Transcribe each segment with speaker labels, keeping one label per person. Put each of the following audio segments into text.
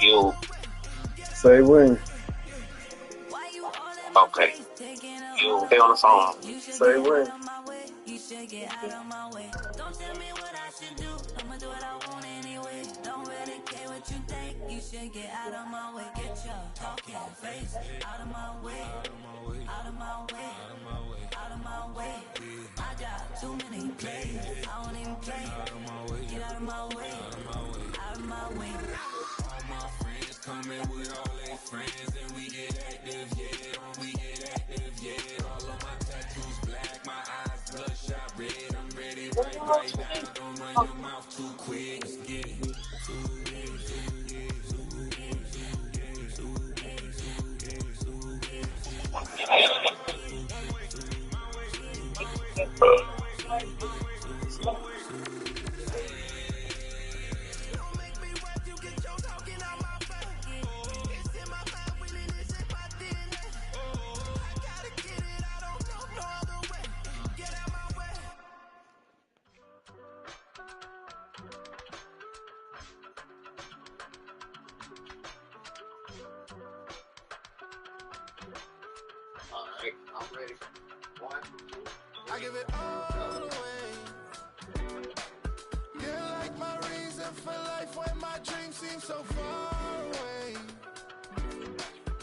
Speaker 1: You
Speaker 2: Say when.
Speaker 1: okay? You stay on the phone.
Speaker 2: Say when.
Speaker 3: Coming with all their friends and we get active, yeah. We get active, yeah. All of my tattoos black, my eyes bloodshot red. I'm ready right now. Don't run your mouth too quick. Let's get it.
Speaker 1: Alright, I'm ready. 1, 2.
Speaker 3: I give it all away. You're like my reason for life when my dreams seem so far away.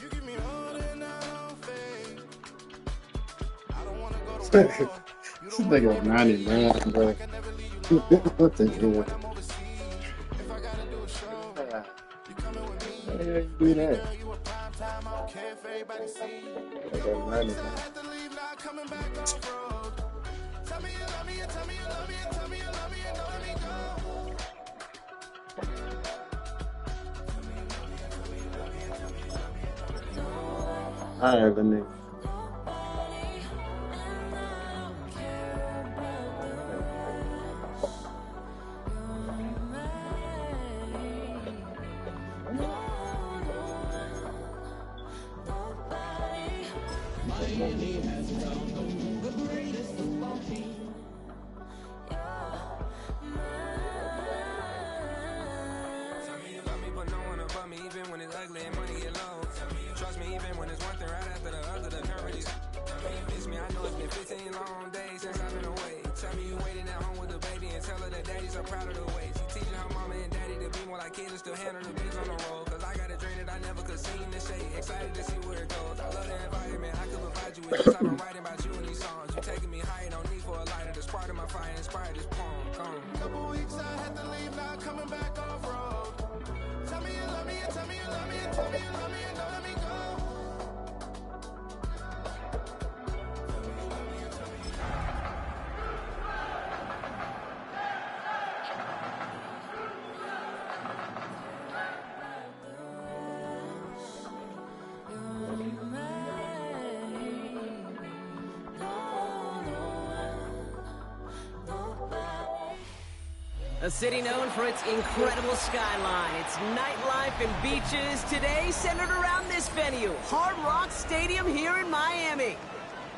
Speaker 3: You give me all and I don't fade. I don't wanna go to war.
Speaker 2: This nigga 99, bro. What the hell?
Speaker 3: If I gotta do a show, you coming with me.
Speaker 2: How the hell you do that?
Speaker 3: You a prime time, I don't care if everybody see.
Speaker 2: I got 99.
Speaker 3: I had to leave, now coming back off road. Tell me you love me, and tell me you love me, and tell me you love me, and don't let me go.
Speaker 2: Alright, the nigga.
Speaker 3: Couple weeks I had to leave, now coming back off road. Tell me you love me, and tell me you love me, and tell me you love me, and don't let me go.
Speaker 4: A city known for its incredible skyline, its nightlife and beaches, today centered around this venue, Hard Rock Stadium here in Miami.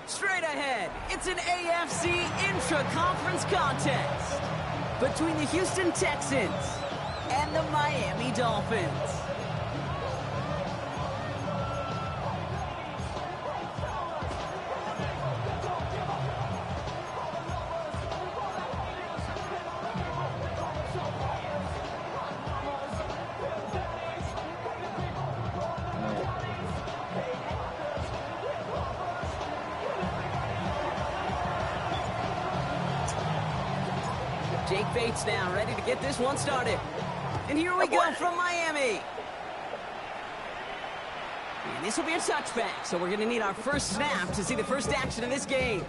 Speaker 4: Straight ahead, it's an AFC intra-conference contest between the Houston Texans and the Miami Dolphins. Jake Bates now, ready to get this one started. And here we go from Miami. And this will be a touchback, so we're going to need our first snap to see the first action of this game.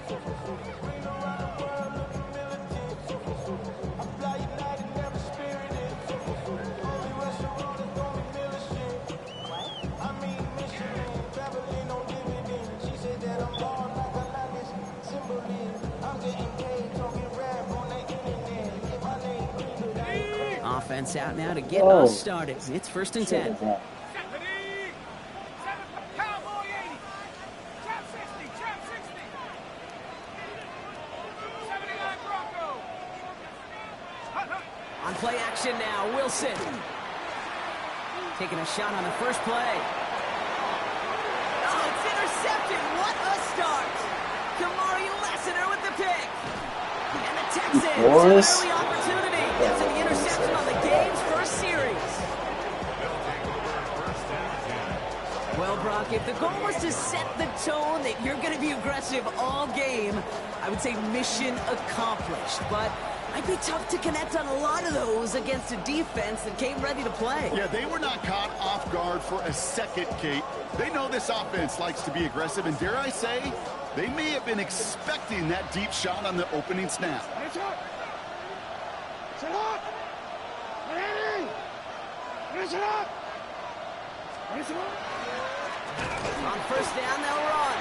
Speaker 4: Offense out now to get us started. It's 1st and 10. On play action now, Wilson. Taking a shot on the first play. Oh, it's intercepted. What a start. Kamari Lassiter with the pick. And the Texans have an early opportunity after the interception on the game's first series. Well, Brock, if the goal was to set the tone that you're going to be aggressive all game, I would say mission accomplished. But might be tough to connect on a lot of those against a defense that came ready to play.
Speaker 5: Yeah, they were not caught off guard for a second, Kate. They know this offense likes to be aggressive, and dare I say, they may have been expecting that deep shot on the opening snap.
Speaker 4: On first down, they'll run.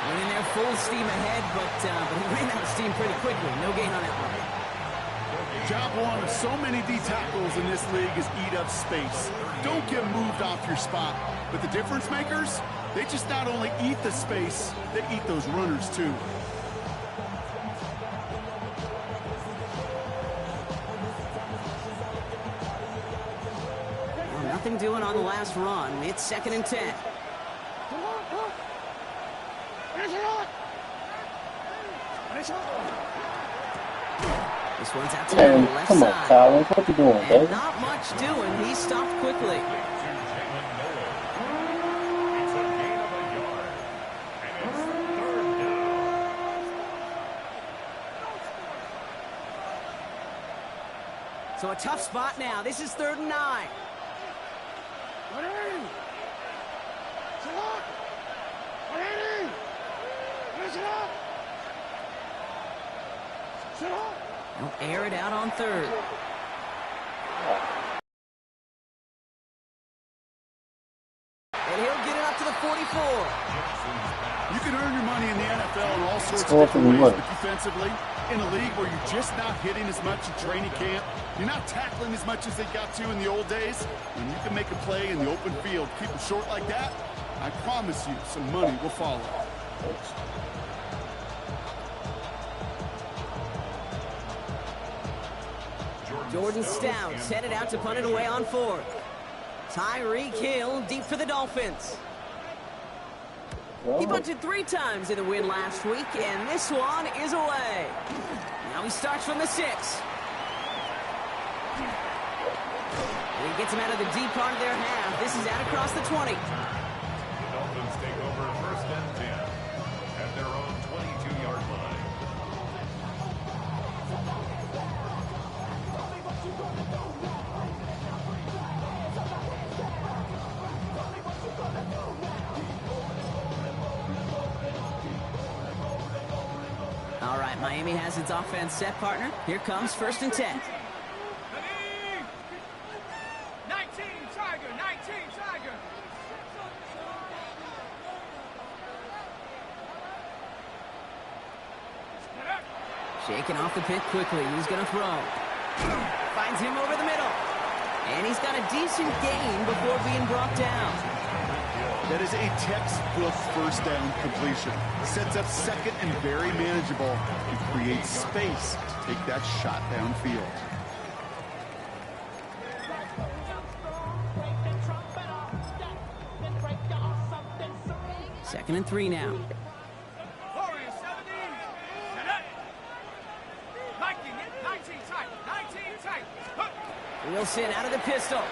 Speaker 4: Went in there full steam ahead, but he ran out of steam pretty quickly. No gain on that one.
Speaker 5: Job one of so many D tackles in this league is eat up space. Don't get moved off your spot. But the difference makers, they just not only eat the space, they eat those runners too.
Speaker 4: Well, nothing doing on the last run. It's 2nd and 10. This one's out to the left
Speaker 2: come on,
Speaker 4: side.
Speaker 2: Collins. What you doing, baby?
Speaker 4: And not much doing. He stopped quickly. So a tough spot now. This is 3rd and 9. They'll air it out on 3rd. And he'll get it up to the 44.
Speaker 5: You can earn your money in the NFL in all sorts of different ways, but defensively, in a league where you're just not hitting as much in training camp, you're not tackling as much as they got to in the old days, and you can make a play in the open field, keep it short like that, I promise you some money will follow.
Speaker 4: Jordan Stout's headed out to punt it away on 4th. Tyreek Hill deep for the Dolphins. He punted 3 times in the win last week, and this one is away. Now he starts from the 6. And he gets him out of the deep part of their half. This is out across the 20.
Speaker 3: The Dolphins take over 1st and 10 at their own 22-yard line.
Speaker 4: All right, Miami has its offense set, partner. Here comes 1st and 10.
Speaker 6: 19 Tiger, 19 Tiger.
Speaker 4: Shaking off the pick quickly. He's going to throw. Finds him over the middle. And he's got a decent gain before being brought down.
Speaker 5: That is a textbook 1st down completion. Sets up 2nd and very manageable and creates space to take that shot downfield.
Speaker 4: 2nd and 3 now.
Speaker 6: Warriors 17. Set up. 19 tight. 19 tight.
Speaker 4: Wilson out of the pistol.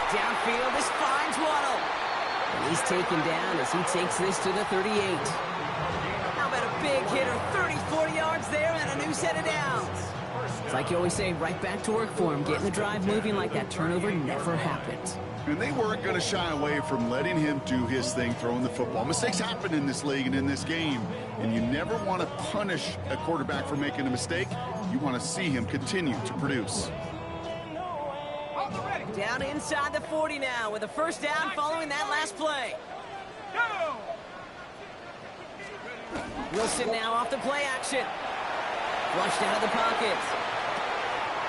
Speaker 4: Downfield, this finds Waddle. And he's taken down as he takes this to the 38. How about a big hitter, 34 yards there and a new set of downs. It's like you always say, right back to work for him. Getting the drive moving like that turnover never happened.
Speaker 5: And they weren't going to shy away from letting him do his thing, throwing the football. Mistakes happen in this league and in this game, and you never want to punish a quarterback for making a mistake. You want to see him continue to produce.
Speaker 4: Down inside the 40 now with a 1st down following that last play. Wilson now off the play action. Flushed out of the pocket.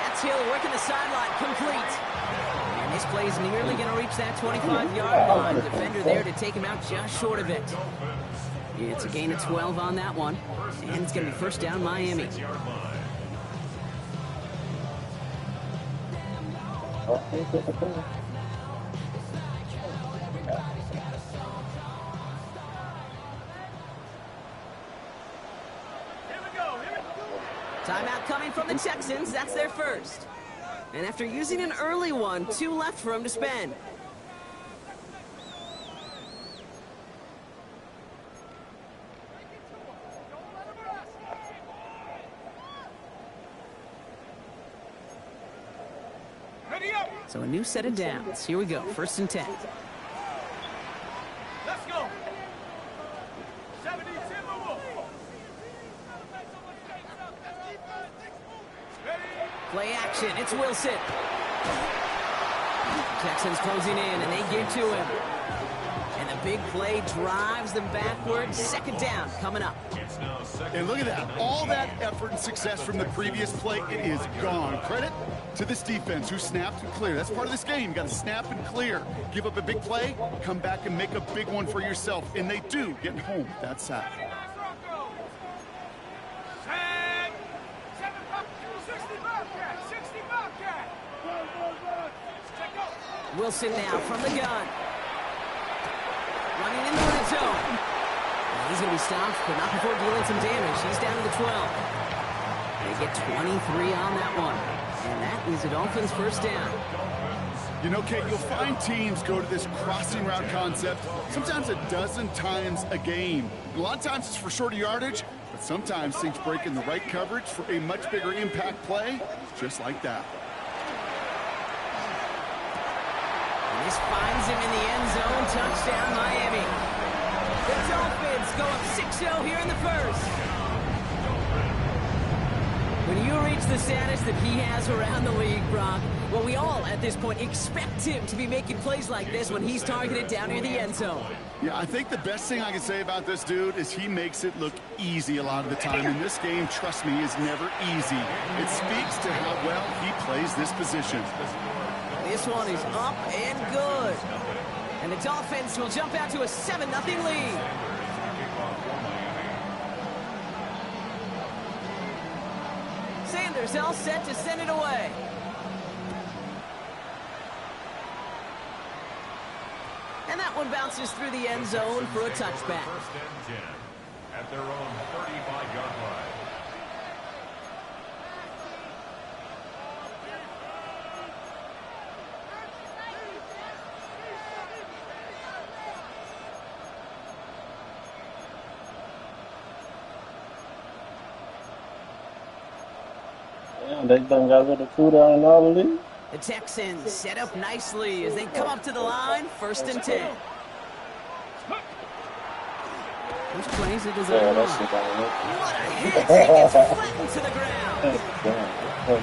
Speaker 4: That's Hill working the sideline, complete. And this play is nearly going to reach that 25-yard line. Defender there to take him out just short of it. It's a gain of 12 on that one. And it's going to be 1st down Miami. Timeout coming from the Texans. That's their first. And after using an early one, 2 left for him to spend. So a new set of downs. Here we go. 1st and 10.
Speaker 6: Let's go. 72.
Speaker 4: Play action. It's Wilson. Texans closing in, and they get to him. And the big play drives them backwards. 2nd down coming up.
Speaker 5: And look at that. All that effort and success from the previous play, it is gone. Credit to this defense who snapped and cleared. That's part of this game. You got to snap and clear. Give up a big play, come back and make a big one for yourself. And they do, getting home that sack.
Speaker 4: Wilson now from the gun. Running in the red zone. He's going to be stopped, but not before dealing some damage. He's down to the 12. They get 23 on that one. And that is a Dolphins 1st down.
Speaker 5: You know, Kate, you'll find teams go to this crossing route concept sometimes a dozen times a game. And a lot of times it's for shorter yardage, but sometimes things break in the right coverage for a much bigger impact play, just like that.
Speaker 4: And this finds him in the end zone. Touchdown, Miami. The Dolphins go up 6-0 here in the first. When you reach the status that he has around the league, Brock, well, we all at this point expect him to be making plays like this when he's targeted down near the end zone.
Speaker 5: Yeah, I think the best thing I can say about this dude is he makes it look easy a lot of the time. And this game, trust me, is never easy. It speaks to how well he plays this position.
Speaker 4: This one is up and good. And the Dolphins will jump out to a 7-0 lead. Sanders all set to send it away. And that one bounces through the end zone for a touchback.
Speaker 3: 1st and 10 at their own 35-yard line.
Speaker 2: They done got rid of Cooter and all of these.
Speaker 4: The Texans set up nicely as they come up to the line. 1st and 10. Which plays it is
Speaker 2: Yeah,
Speaker 4: on.
Speaker 2: that shit don't work.
Speaker 4: What a hit! He gets flattened to the ground.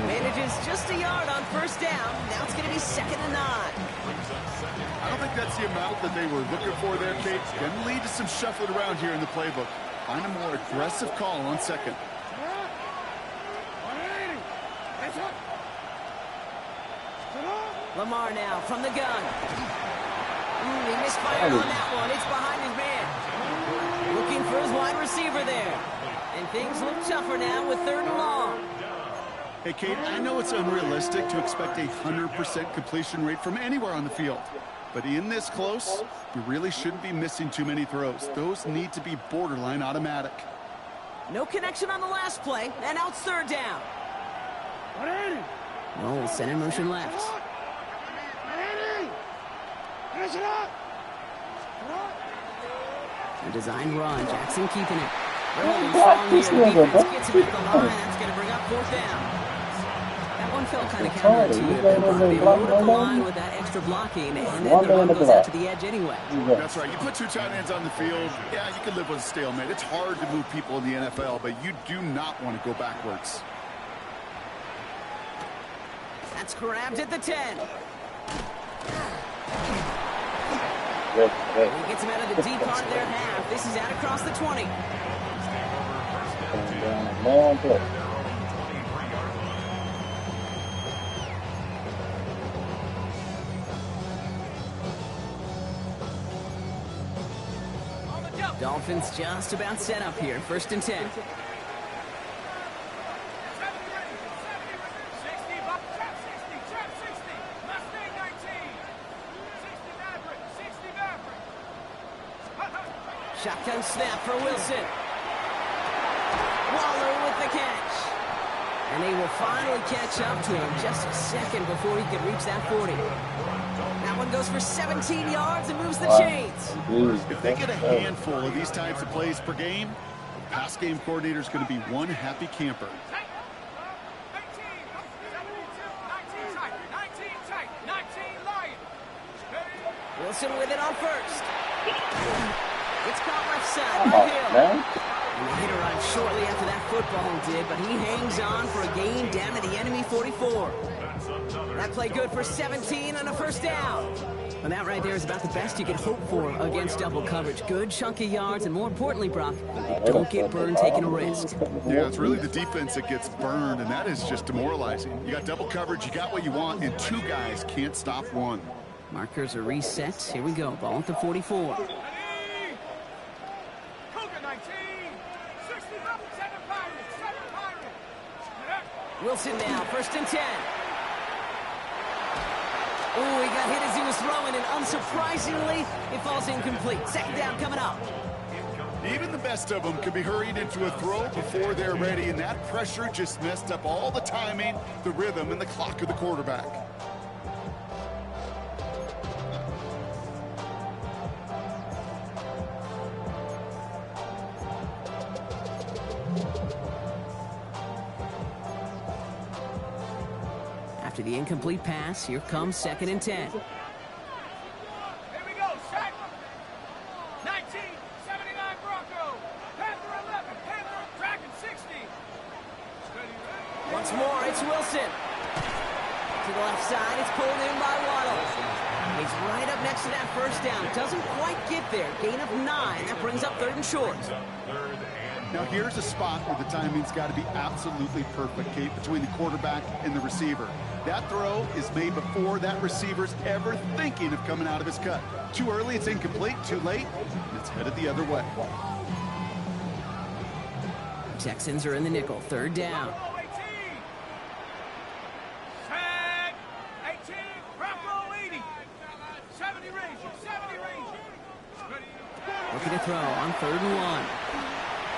Speaker 4: Manages just a yard on 1st down. Now it's going to be 2nd and 9.
Speaker 5: I don't think that's the amount that they were looking for there, Kate. Can lead to some shuffling around here in the playbook. Find a more aggressive call on 2nd.
Speaker 4: Lamar now from the gun. He misfired on that one. It's behind his man. Looking for his wide receiver there. And things look tougher now with 3rd and long.
Speaker 5: Hey, Kate, I know it's unrealistic to expect a 100% completion rate from anywhere on the field. But in this close, you really shouldn't be missing too many throws. Those need to be borderline automatic.
Speaker 4: No connection on the last play. And now it's 3rd down. No, center motion left. A designed run. Jackson keeping it. Early strong here. Defense gets him at the line. That's going to bring up 4th down. That one felt kind of counterintuitive. They loaded the line with that extra blocking, and then the run goes out to the edge anyway.
Speaker 5: That's right. You put 2 tight ends on the field, yeah, you can live with a stalemate. It's hard to move people in the NFL, but you do not want to go backwards.
Speaker 4: That's grabbed at the 10. He gets him out of the deep part of their half. This is out across the 20. Dolphins just about set up here. 1st and 10. Shotgun snap for Wilson. Waller with the catch. And they will finally catch up to him just a second before he can reach that 40. That one goes for 17 yards and moves the chains.
Speaker 5: If they get a handful of these types of plays per game, the pass game coordinator is going to be one happy camper.
Speaker 6: 19 Lions.
Speaker 4: Wilson with it on first. It's caught left side by Hill. And the hit arrived shortly after that football did, but he hangs on for a gain down to the enemy 44. That play good for 17 on a first down. And that right there is about the best you could hope for against double coverage. Good chunky yards, and more importantly, Brock, don't get burned taking a risk.
Speaker 5: Yeah, it's really the defense that gets burned, and that is just demoralizing. You got double coverage, you got what you want, and two guys can't stop one.
Speaker 4: Markers are reset. Here we go. Ball at the 44.
Speaker 6: Cougar 19. 67 Pirates. 7 Pirates.
Speaker 4: Wilson now, first and 10. Oh, he got hit as he was throwing, and unsurprisingly, it falls incomplete. Second down coming up.
Speaker 5: Even the best of them can be hurried into a throw before they're ready, and that pressure just messed up all the timing, the rhythm, and the clock of the quarterback.
Speaker 4: After the incomplete pass, here comes second and 10.
Speaker 6: Here we go. Set. 1979 Bronco. Panther 11. Panther Dragon 60.
Speaker 4: Once more, it's Wilson. To the left side, it's pulled in by Waddle. He's right up next to that first down. Doesn't quite get there. Gain of 9. That brings up third and short.
Speaker 5: Now here's a spot where the timing's got to be absolutely perfect, Kate, between the quarterback and the receiver. That throw is made before that receiver's ever thinking of coming out of his cut. Too early, it's incomplete. Too late, it's headed the other way.
Speaker 4: Texans are in the nickel. Third down.
Speaker 6: 18. Set. 18. Bronco 80. 70 range. 70 range.
Speaker 4: Looking to throw on third and 1.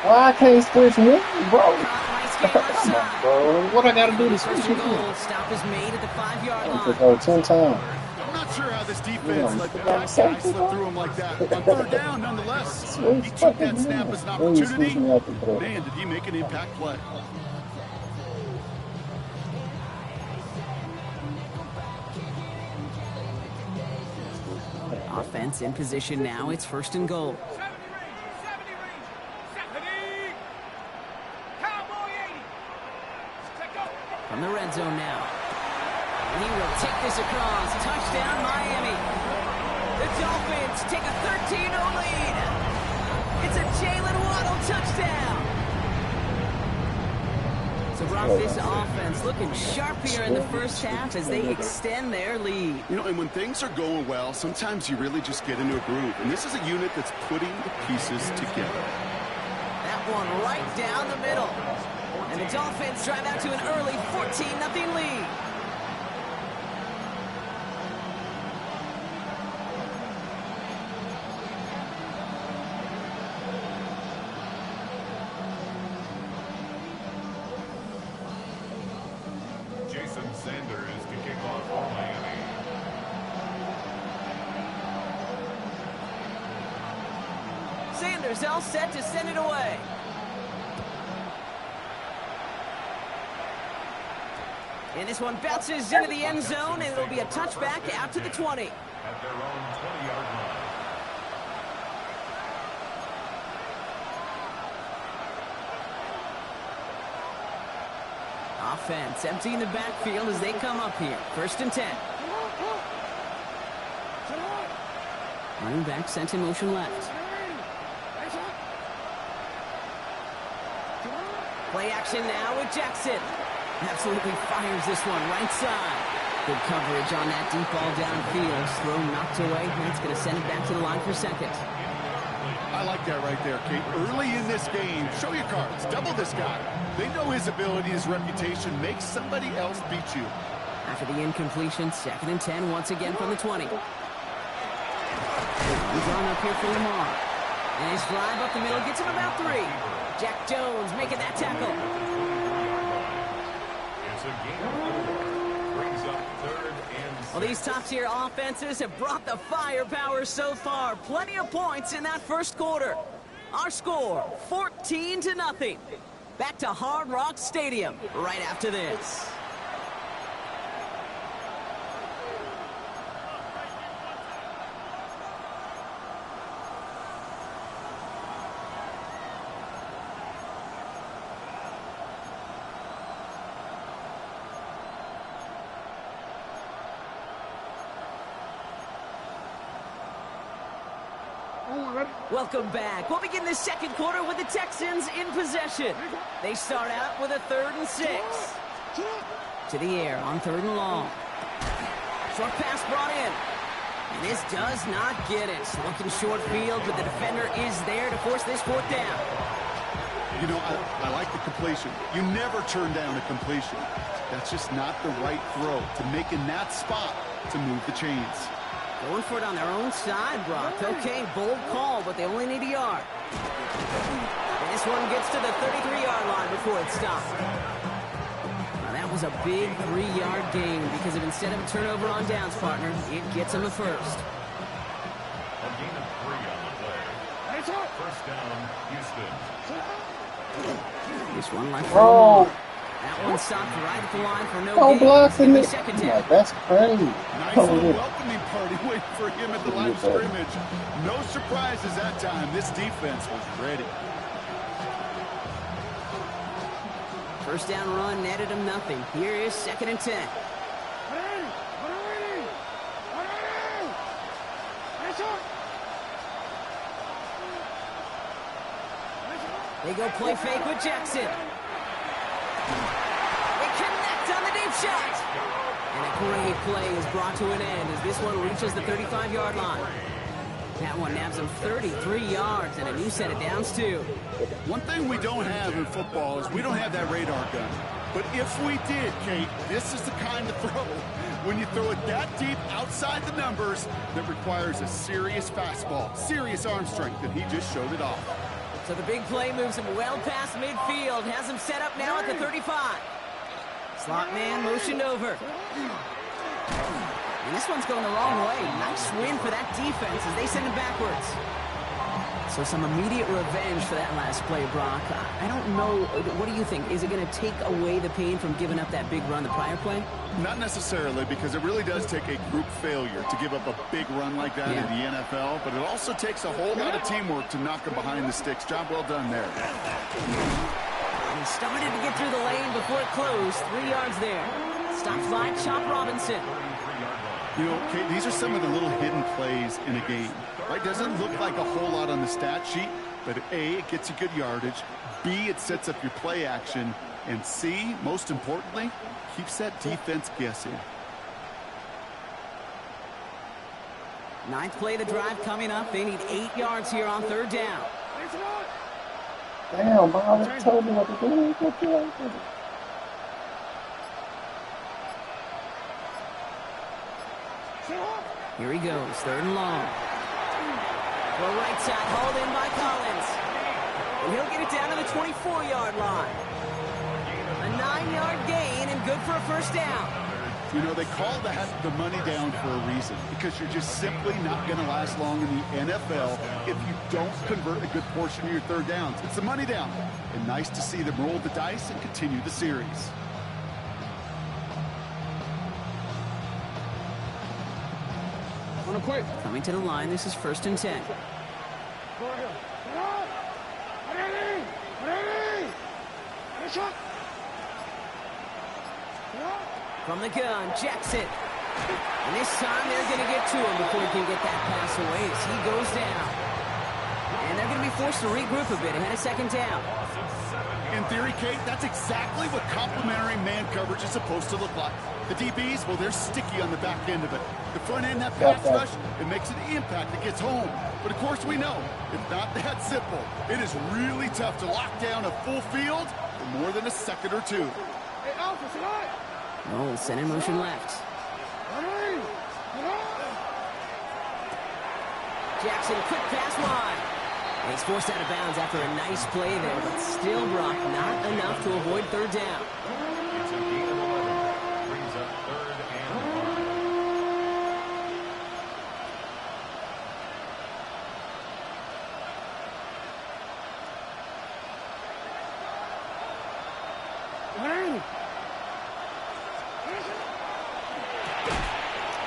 Speaker 2: Oh, I can't switch me, bro.
Speaker 4: Nice game left side.
Speaker 2: Bro, what I gotta do to switch
Speaker 4: First
Speaker 2: you?
Speaker 4: and goal. Stop is made at the 5-yard
Speaker 2: I took
Speaker 4: line.
Speaker 2: out 10 times.
Speaker 5: I'm not sure how this defense let the back guy slip through him like that. On third down, nonetheless. He took that snap as an opportunity. Man, did he make an impact play.
Speaker 4: Offense in position now. It's first and goal.
Speaker 6: 70 range. 70 range. 70. Cowboy 80. Check go.
Speaker 4: From the red zone now. And he will take this across. Touchdown, Miami. The Dolphins take a 13-0 lead. It's a Jalen Waddle touchdown. So, Brock, this offense looking sharp here in the first half as they extend their lead.
Speaker 5: You know, and when things are going well, sometimes you really just get into a groove. And this is a unit that's putting the pieces together.
Speaker 4: That one right down the middle. And the Dolphins drive out to an early 14-0 lead.
Speaker 3: Jason Sanders to kick off for Miami.
Speaker 4: Sanders all set to send it away. And this one bounces into the end zone, and it'll be a touchback out to the 20.
Speaker 3: At their own 20-yard line.
Speaker 4: Offense emptying the backfield as they come up here. First and 10. Running back sent in motion left. Play action now with Jackson. Absolutely fires this one right side. Good coverage on that deep ball downfield. Throw knocked away. That's going to send it back to the line for second.
Speaker 5: I like that right there, Kate. Early in this game, show your cards. Double this guy. They know his ability, his reputation. Make somebody else beat you.
Speaker 4: After the incompletion, second and 10 once again from the 20. He's on up here for Lamar. And his drive up the middle gets him about 3. Jack Jones making that tackle.
Speaker 3: It's a game 4. Brings up 3rd and 6.
Speaker 4: Well, these top-tier offenses have brought the firepower so far. Plenty of points in that first quarter. Our score, 14-0. Back to Hard Rock Stadium right after this. Welcome back. We'll begin the second quarter with the Texans in possession. They start out with a 3rd and 6. To the air on 3rd and long. Short pass brought in. And this does not get it. Looking short field, but the defender is there to force this 4th down.
Speaker 5: You know, I like the completion. You never turn down a completion. That's just not the right throw to make in that spot to move the chains.
Speaker 4: Going for it on their own side, Brock. Okay, bold call, but they only need a yard. And this one gets to the 33-yard line before it stops. Now, that was a big 3-yard gain because if instead of a turnover on downs, partner, it gets them a first.
Speaker 3: A gain of 3 on the play. First down, Houston.
Speaker 4: This one like
Speaker 2: Oh,
Speaker 4: that one stopped right at the line for no
Speaker 2: no
Speaker 4: gain.
Speaker 2: blocking
Speaker 4: It's
Speaker 2: it.
Speaker 4: gonna be second
Speaker 2: Yeah,
Speaker 4: down.
Speaker 2: that's crazy.
Speaker 5: Nice little welcoming party waiting for him at the line of scrimmage. No surprises that time. This defense was ready.
Speaker 4: First down run netted him nothing. Here is 2nd and 10. They go play fake with Jackson. They connect on the deep shot. And a great play is brought to an end as this one reaches the 35-yard line. That one nabs him 33 yards and a new set of downs, too.
Speaker 5: One thing we don't have in football is we don't have that radar gun. But if we did, Kate, this is the kind of throw when you throw it that deep outside the numbers that requires a serious fastball, serious arm strength, and he just showed it off.
Speaker 4: So the big play moves him well past midfield, has him set up now at the 35. Slot man motioned over. And this one's going the wrong way. Nice win for that defense as they send him backwards. So some immediate revenge for that last play, Brock. I don't know. What do you think? Is it going to take away the pain from giving up that big run the prior play?
Speaker 5: Not necessarily, because it really does take a group failure to give up a big run like that in the NFL, but it also takes a whole lot of teamwork to knock him behind the sticks. Job well done there.
Speaker 4: He started to get through the lane before it closed. 3 yards there. Stops by Chop Robinson.
Speaker 5: You know, Kate, these are some of the little hidden plays in a game. Right? Doesn't look like a whole lot on the stat sheet, but A, it gets you good yardage. B, it sets up your play action. And C, most importantly, keeps that defense guessing.
Speaker 4: 9th play of the drive coming up. They need 8 yards here on 3rd down.
Speaker 2: Damn, Bob told me what to do.
Speaker 4: Here he goes, 3rd and long. Well, right side, hauled in by Collins. And he'll get it down to the 24-yard line. A 9-yard gain and good for a first down.
Speaker 5: You know, they call that the money down for a reason, because you're just simply not going to last long in the NFL if you don't convert a good portion of your 3rd downs. It's the money down. And nice to see them roll the dice and continue the series.
Speaker 4: Coming to the line, this is 1st and 10. From the gun, Jackson. And this time they're going to get to him before he can get that pass away as he goes down. And they're going to be forced to regroup a bit ahead of 2nd down.
Speaker 5: In theory, Kate, that's exactly what complementary man coverage is supposed to look like. The DBs, well, they're sticky on the back end of it. The front end, that pass rush, it makes an impact that gets home. But of course we know, it's not that simple. It is really tough to lock down a full field for more than a second or two.
Speaker 4: Oh, sent in motion left. Jackson, quick pass wide. And he's forced out of bounds after a nice play there, but still, Brock, not enough to avoid third down.
Speaker 3: It's a gain of 11. Brings up 3rd and
Speaker 6: 5.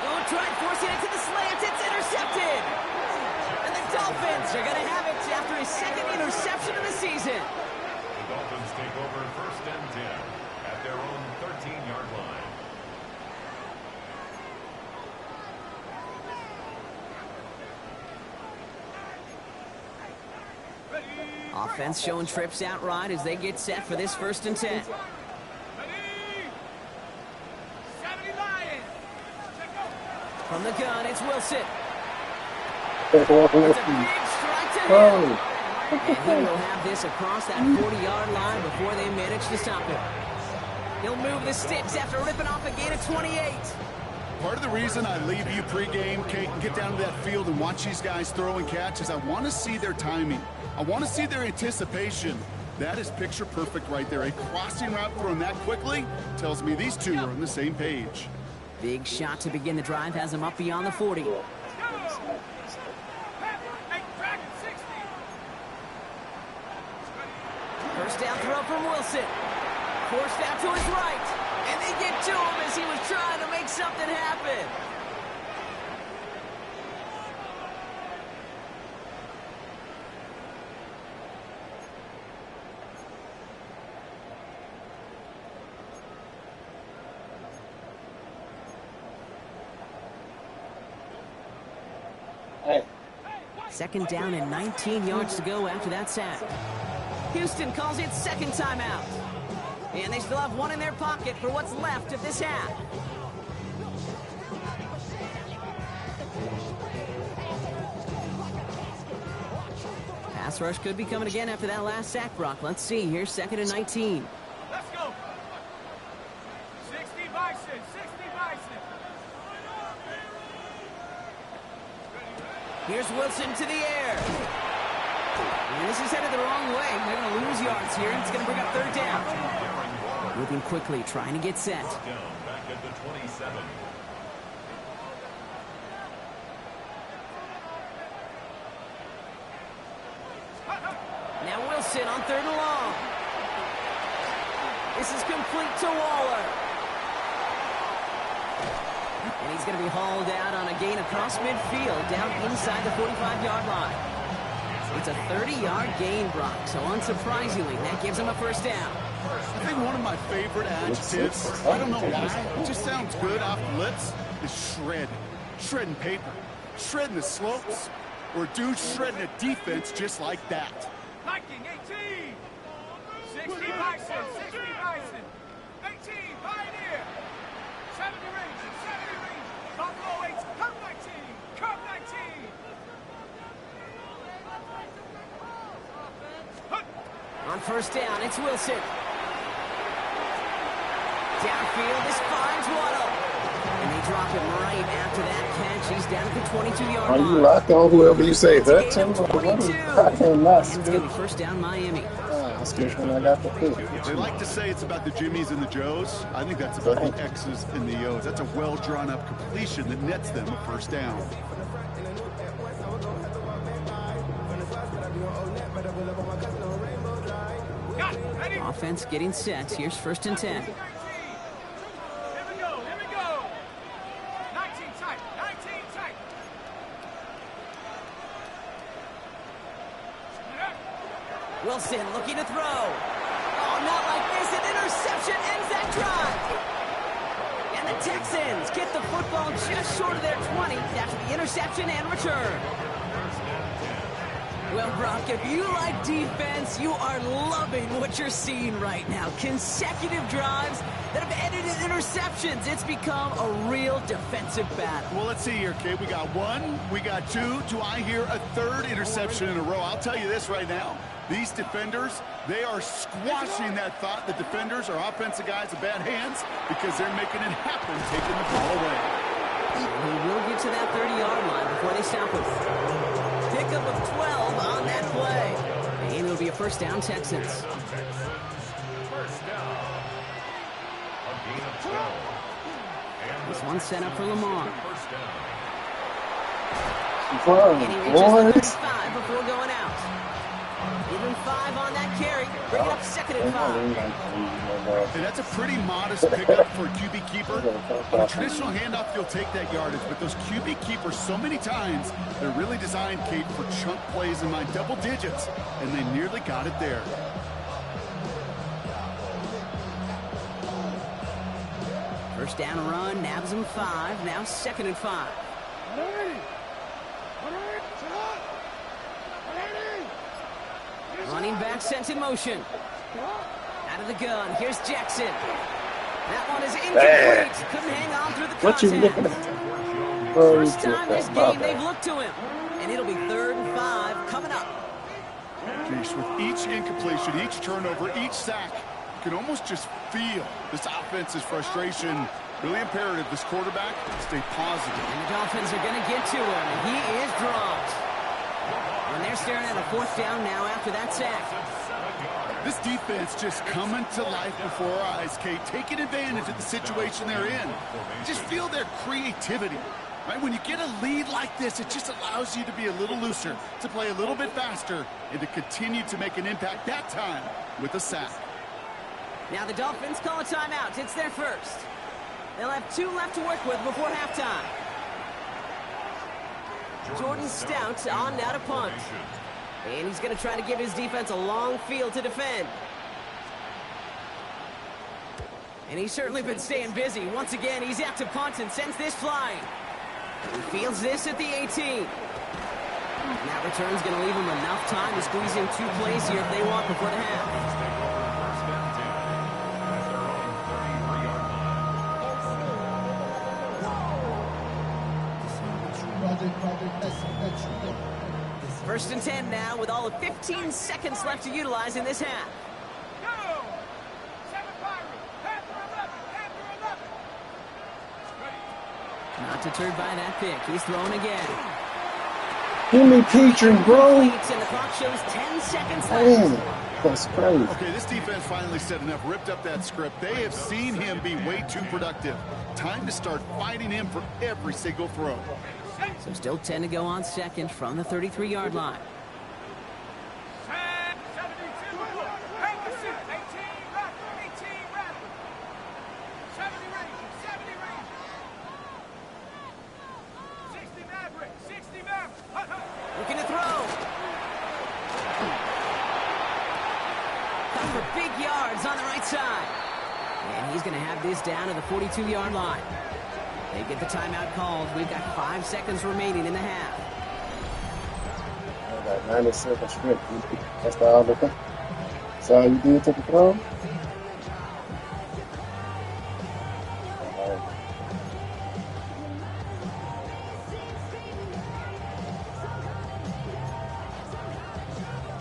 Speaker 4: Oh, tried forcing it to the slants. It's intercepted. And the Dolphins are going to have it after his 2nd interception of the season.
Speaker 3: The Dolphins take over 1st and 10 at their own 13-yard line.
Speaker 4: Offense showing trips out right as they get set for this 1st and 10.
Speaker 6: Ready? 70 Lions.
Speaker 4: From the gun, it's Wilson. It's a big strike to him. And he will have this across that 40-yard line before they manage to stop him. He'll move the sticks after ripping off a gain of 28.
Speaker 5: Part of the reason I leave you pregame, Kate, and get down to that field and watch these guys throw and catch is I want to see their timing. I want to see their anticipation. That is picture perfect right there. A crossing route thrown that quickly tells me these two are on the same page.
Speaker 4: Big shot to begin the drive has him up beyond the 40. First down throw from Wilson. Forced out to his right. And they get to him as he was trying to make something happen. Second down and 19 yards to go after that sack. Houston calls it 2nd timeout. And they still have one in their pocket for what's left of this half. Pass rush could be coming again after that last sack, Brock. Let's see. Here's 2nd and 19.
Speaker 6: Let's go. 60 Bison. 60 Bison.
Speaker 4: Here's Wilson to the air. And this is headed the wrong way. They're going to lose yards here, and it's going to bring up 3rd down. Moving quickly, trying to get set.
Speaker 3: Down back at the 27.
Speaker 4: Now Wilson on 3rd and long. This is complete to Waller. And he's going to be hauled out on a gain across midfield down inside the 45-yard line. It's a 30-yard gain, Brock, so unsurprisingly, that gives him a 1st down.
Speaker 5: I think one of my favorite adjectives, I don't know why, it just sounds good off the lips, is shred. Shredding paper. Shredding the slopes. Or dude shredding a defense just like that.
Speaker 6: Viking 18. 60 Bison. 60 Bison. 18 Pioneer. 70 Rangers. 70 Rangers. Buffalo 8. Come 19. Come 19.
Speaker 4: On 1st down, it's Wilson. Downfield, this finds Waddle. And they drop him right after that catch. He's down at the 22-yard line.
Speaker 2: Are you locked on whoever you say hurt him? I cannot.
Speaker 4: It's going to be 1st down Miami.
Speaker 2: I scared when I got the pick.
Speaker 5: They like to say it's about the Jimmies and the Joes. I think that's about the X's and the O's. That's a well drawn up completion that nets them a 1st down.
Speaker 6: Got it. Ready?
Speaker 4: Offense getting set. Here's 1st and 10.
Speaker 6: 19. Here we go. Here we go. 19 tight. 19 tight.
Speaker 4: Wilson looking to throw. Oh, not like this. An interception ends that drive. And the Texans get the football just short of their 20 after the interception and return. Well, Brock, if you like defense, you are loving what you're seeing right now. Consecutive drives that have ended in interceptions. It's become a real defensive battle.
Speaker 5: Well, let's see here, kid. We got 1, we got 2. Do I hear a 3rd interception in a row? I'll tell you this right now. These defenders, they are squashing that thought. The defenders are offensive guys with bad hands because they're making it happen, taking the ball away.
Speaker 4: He will get to that 30-yard line before they stop him. Pickup of 12 on that play. first down, Texans.
Speaker 3: First down. A gain of 12. And
Speaker 4: This one set up for Lamar.
Speaker 3: first down.
Speaker 4: And he reaches the
Speaker 2: Boys.
Speaker 4: 35 before going out. Even 5 on that carry. Bring it up second and 5.
Speaker 5: And that's a pretty modest pickup for a QB keeper. On a traditional handoff, you'll take that yardage, but those QB keepers, so many times, they're really designed, Kate, for chunk plays in my double digits, and they nearly got it there.
Speaker 4: First down run, nabs him 5. Now second and 5. Running back sent in motion. Out of the gun. Here's Jackson. That one is incomplete. Couldn't hang on through the
Speaker 2: What you looking
Speaker 4: contact.
Speaker 2: at? Bro,
Speaker 4: First time this game they've looked to him. And it'll be 3rd and 5 coming up.
Speaker 5: Jeez, with each incompletion, each turnover, each sack, you can almost just feel this offense's frustration. Really imperative this quarterback stay positive.
Speaker 4: And the Dolphins are going to get to him. And he is dropped. And they're staring at a 4th down now after that sack.
Speaker 5: This defense just coming to life before our eyes, Kate, taking advantage of the situation they're in. Just feel their creativity. Right? When you get a lead like this, it just allows you to be a little looser, to play a little bit faster, and to continue to make an impact that time with a sack.
Speaker 4: Now the Dolphins call a timeout. It's their first. They'll have 2 left to work with before halftime. Jordan Stout on now to punt. And he's going to try to give his defense a long field to defend. And he's certainly been staying busy. Once again, he's out to punt and sends this flying. He fields this at the 18. And that return's going to leave him enough time to squeeze in 2 plays here if they want before the half. First and 10 now with all of 15 seconds left to utilize in this half.
Speaker 6: Go! 7 Pirates. Panther 11.
Speaker 4: Not deterred by that pick. He's throwing again.
Speaker 2: Give me Petrie, bro.
Speaker 4: Completes, and the clock shows 10 seconds left.
Speaker 2: Man, that's crazy.
Speaker 5: Okay, this defense finally said enough, ripped up that script. They have seen him be way too productive. Time to start fighting him for every single throw.
Speaker 4: So still 10 to go on second from the 33-yard line.
Speaker 6: 72. Henderson. 18 Rattler. 18 Rattler. 70 Rangers. 70 Rangers. 60 Maverick. 60 Maverick.
Speaker 4: Looking to throw. Coming for big yards on the right side. And he's going to have this down to the 42-yard line. They get the timeout called. We've got 5 seconds remaining in the half.
Speaker 2: I got 90 seconds straight. That's all the thing. That's all you did to the throw?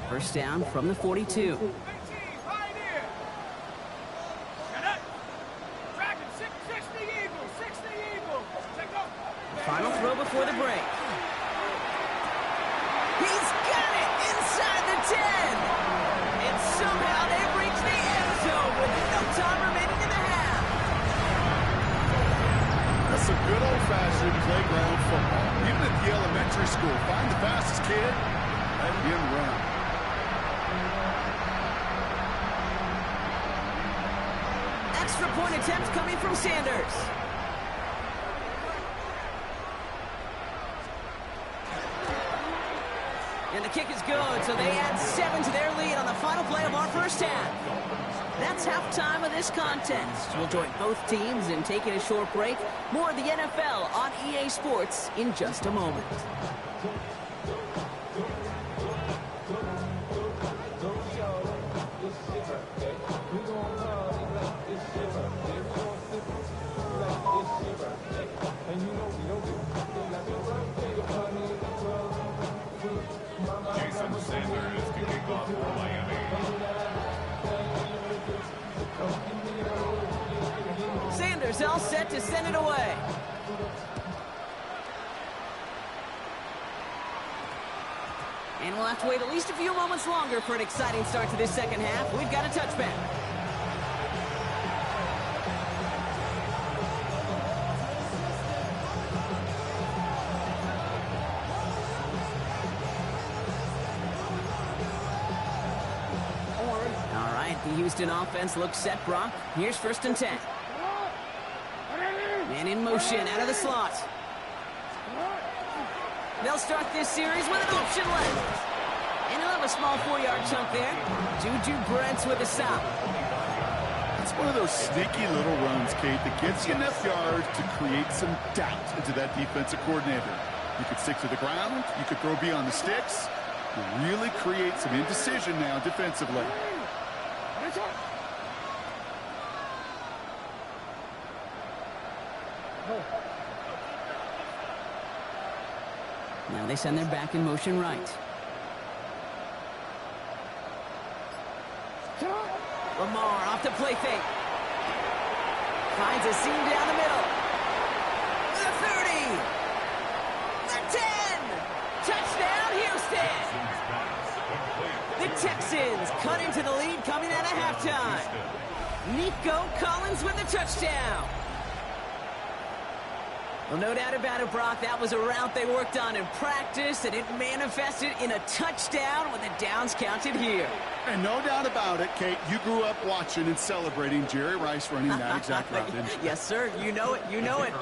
Speaker 4: First down from the 42.
Speaker 6: 18 Pioneer. Dragon 60 Eagles. 60 Eagles. Take off.
Speaker 4: Final throw before the break. He's got it inside the 10. And somehow they've reached the end zone with no time remaining in the half.
Speaker 5: That's some good old-fashioned playground football. Even at the elementary school, find the fastest kid, let him run.
Speaker 4: Extra point attempt coming from Sanders. And the kick is good, so they add 7 to their lead on the final play of our first half. That's halftime of this contest. We'll join both teams in taking a short break. More of the NFL on EA Sports in just a moment.
Speaker 3: Jason Sanders to kick off for Miami.
Speaker 4: Sanders all set to send it away. And we'll have to wait at least a few moments longer for an exciting start to this second half. We've got a touchback. All right, the Houston offense looks set, Brock. Here's 1st and 10. Man in motion, out of the slot. They'll start this series with an option left. And he'll have a small 4-yard chunk there. Juju Brents with a stop.
Speaker 5: It's one of those sneaky little runs, Kate, that gets you enough yards to create some doubt into that defensive coordinator. You could stick to the ground. You could throw beyond the sticks. You really create some indecision now defensively.
Speaker 4: Now they send their back in motion right. Lamar off the play fake. Finds a seam down the middle. The 30. The 10. Touchdown, Houston. The Texans cut into the lead coming out of halftime. Nico Collins with the touchdown. Well, no doubt about it, Brock. That was a route they worked on in practice, and it manifested in a touchdown with the downs counted here.
Speaker 5: And no doubt about it, Kate, you grew up watching and celebrating Jerry Rice running that exact route, didn't you?
Speaker 4: Yes, sir. You know it. You know it.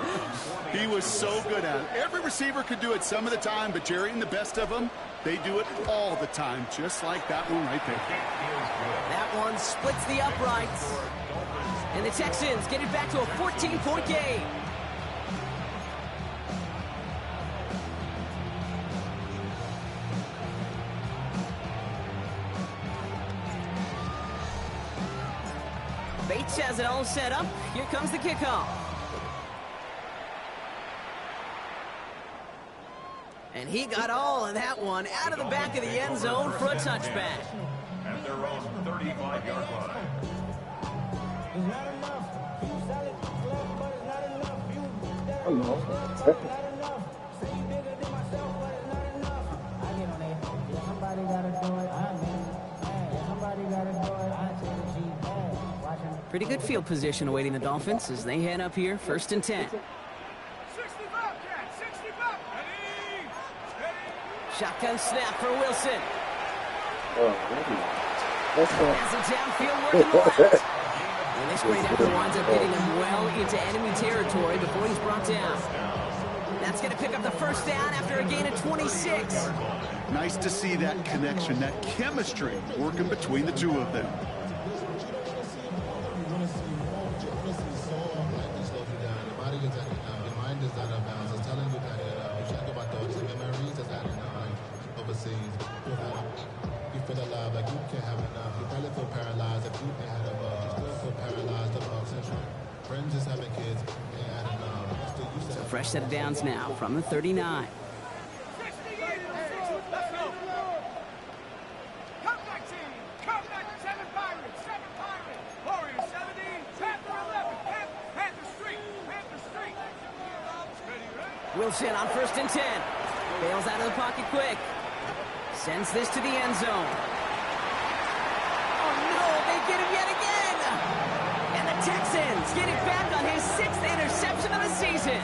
Speaker 5: He was so good at it. Every receiver could do it some of the time, but Jerry and the best of them, they do it all the time, just like that one right there.
Speaker 4: That one splits the uprights. And the Texans get it back to a 14-point game. Bates has it all set up. Here comes the kickoff. And he got all of that one out of the back of the end zone for a touchback.
Speaker 3: At their own 35-yard line.
Speaker 4: Pretty good field position awaiting the Dolphins as they head up here, 1st and 10.
Speaker 6: 65, Cat, 65. Ready, steady.
Speaker 4: Shotgun snap for Wilson.
Speaker 2: That's
Speaker 4: Has it downfield working left. And this great effort winds up getting him well into enemy territory before he's brought down. That's going to pick up the 1st down after a gain of 26.
Speaker 5: Nice to see that connection, that chemistry working between the two of them.
Speaker 4: So fresh set of downs now from the 39.
Speaker 6: 68, let's go. Come back, team. Come back, 7 Pirates, 7 Pirates. Warriors 70, Panther 11, Panther Street, Panther Street. Ready.
Speaker 4: Wilson on 1st and 10. Bails out of the pocket quick. Sends this to the end zone. Oh no, they get him yet again. And the Texans get it back on his 6th interception of the season.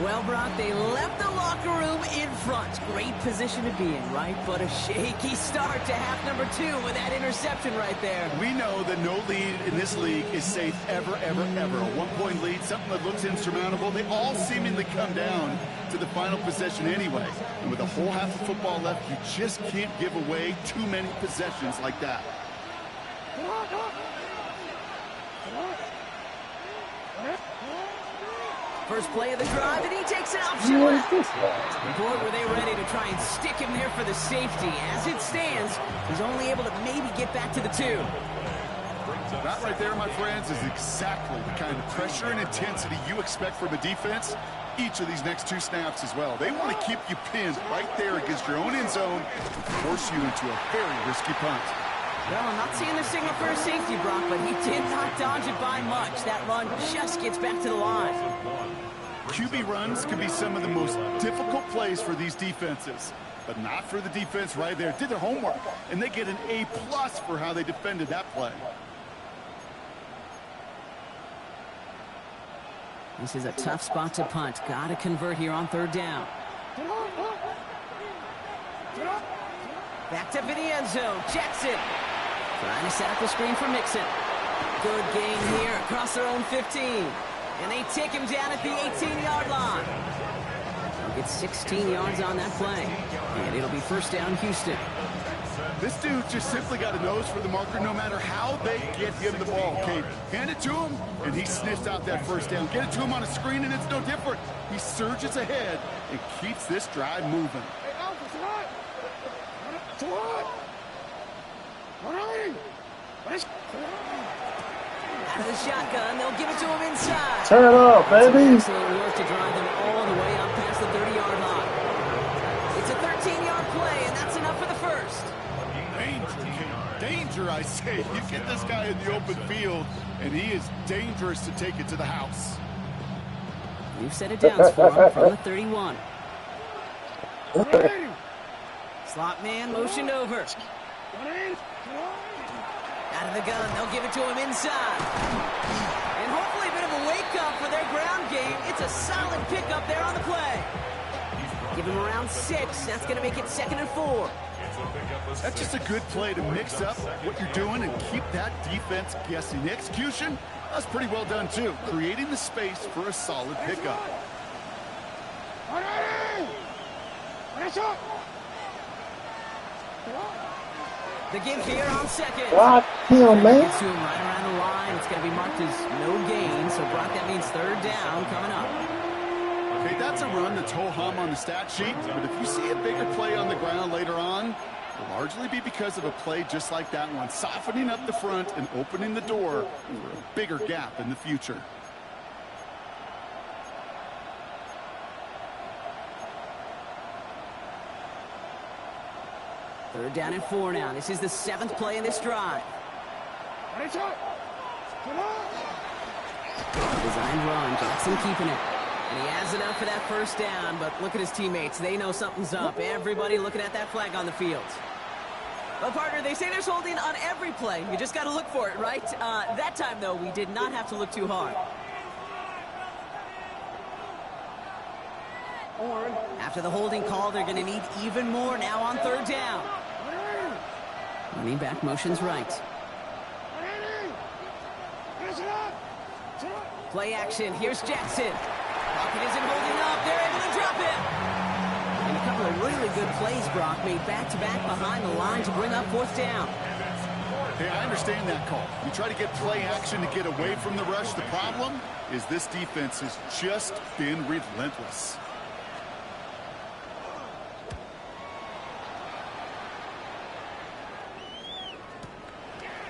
Speaker 4: Well, Brock, they left the locker room in front. Great position to be in, right? But a shaky start to half number 2 with that interception right there.
Speaker 5: We know that no lead in this league is safe ever, ever, ever. A one-point lead, something that looks insurmountable. They all seemingly come down to the final possession anyway. And with a whole half of football left, you just can't give away too many possessions like that.
Speaker 4: First play of the drive, and he takes an option left. Boy, were they ready to try and stick him there for the safety. As it stands, he's only able to maybe get back to the 2.
Speaker 5: That right there, my friends, is exactly the kind of pressure and intensity you expect from a defense each of these next 2 snaps as well. They want to keep you pinned right there against your own end zone and force you into a very risky punt.
Speaker 4: Well, I'm not seeing the signal for a safety, Brock, but he did not dodge it by much. That run just gets back to the line.
Speaker 5: QB runs can be some of the most difficult plays for these defenses, but not for the defense right there. Did their homework, and they get an A+ for how they defended that play.
Speaker 4: This is a tough spot to punt. Got to convert here on 3rd down. Backed up in the end zone. Jackson trying to set up a screen for Mixon. Good gain here across their own 15. And they take him down at the 18-yard line. He'll get 16 yards on that play. And it'll be 1st down Houston.
Speaker 5: This dude just simply got a nose for the marker no matter how they get him the ball. Okay, hand it to him, and he sniffs out that 1st down. Get it to him on a screen, and it's no different. He surges ahead and keeps this drive moving.
Speaker 4: Out of the shotgun, they'll give it to him inside.
Speaker 2: Turn it up, baby.
Speaker 4: Excellent work to drive them all the way up past the 30-yard line. It's a 13-yard play, and that's enough for the 1st.
Speaker 5: Danger, I say. You get this guy in the open field, and he is dangerous to take it to the house.
Speaker 4: You've set it down for him from the 31. Slot man motioned over. Out of the gun, they'll give it to him inside. And hopefully a bit of a wake-up for their ground game. It's a solid pickup there on the play. Give him around 6. That's going to make it 2nd and 4.
Speaker 5: That's just a good play to mix up what you're doing and keep that defense guessing. The execution, that's pretty well done, too. Creating the space for a solid pickup.
Speaker 4: The give here on 2nd.
Speaker 2: Block him, man.
Speaker 4: Gets to him right around the line. It's going to be marked as no gain. So, Brock, that means 3rd down coming up.
Speaker 5: Okay, that's a run that's ho-hum on the stat sheet. But if you see a bigger play on the ground later on, it'll largely be because of a play just like that one, softening up the front and opening the door for a bigger gap in the future.
Speaker 4: Third down and 4 now. This is the 7th play in this drive. Designed run. Jackson keeping it. And he has enough for that 1st down, but look at his teammates. They know something's up. Everybody looking at that flag on the field. Well, partner, they say there's holding on every play. You just got to look for it, right? That time, though, we did not have to look too hard. After the holding call, they're going to need even more now on 3rd down. Running back motions right. Play action. Here's Jackson. Pocket isn't holding up. They're able to drop it. And a couple of really good plays, Brock, made back-to-back behind the line to bring up 4th down.
Speaker 5: Hey, I understand that call. You try to get play action to get away from the rush. The problem is this defense has just been relentless.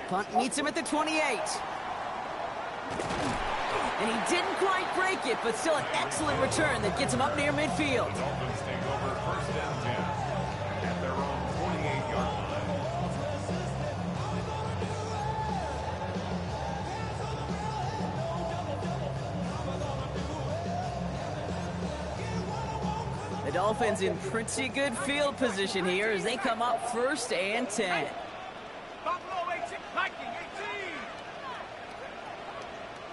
Speaker 4: Punt meets him at the 28. And he didn't quite break it, but still an excellent return that gets him up near midfield.
Speaker 3: Dolphins take over 1st down 10 at their own 48-yard line.
Speaker 4: The Dolphins in pretty good field position here as they come up 1st and 10.
Speaker 6: Buffalo 18, Viking 18.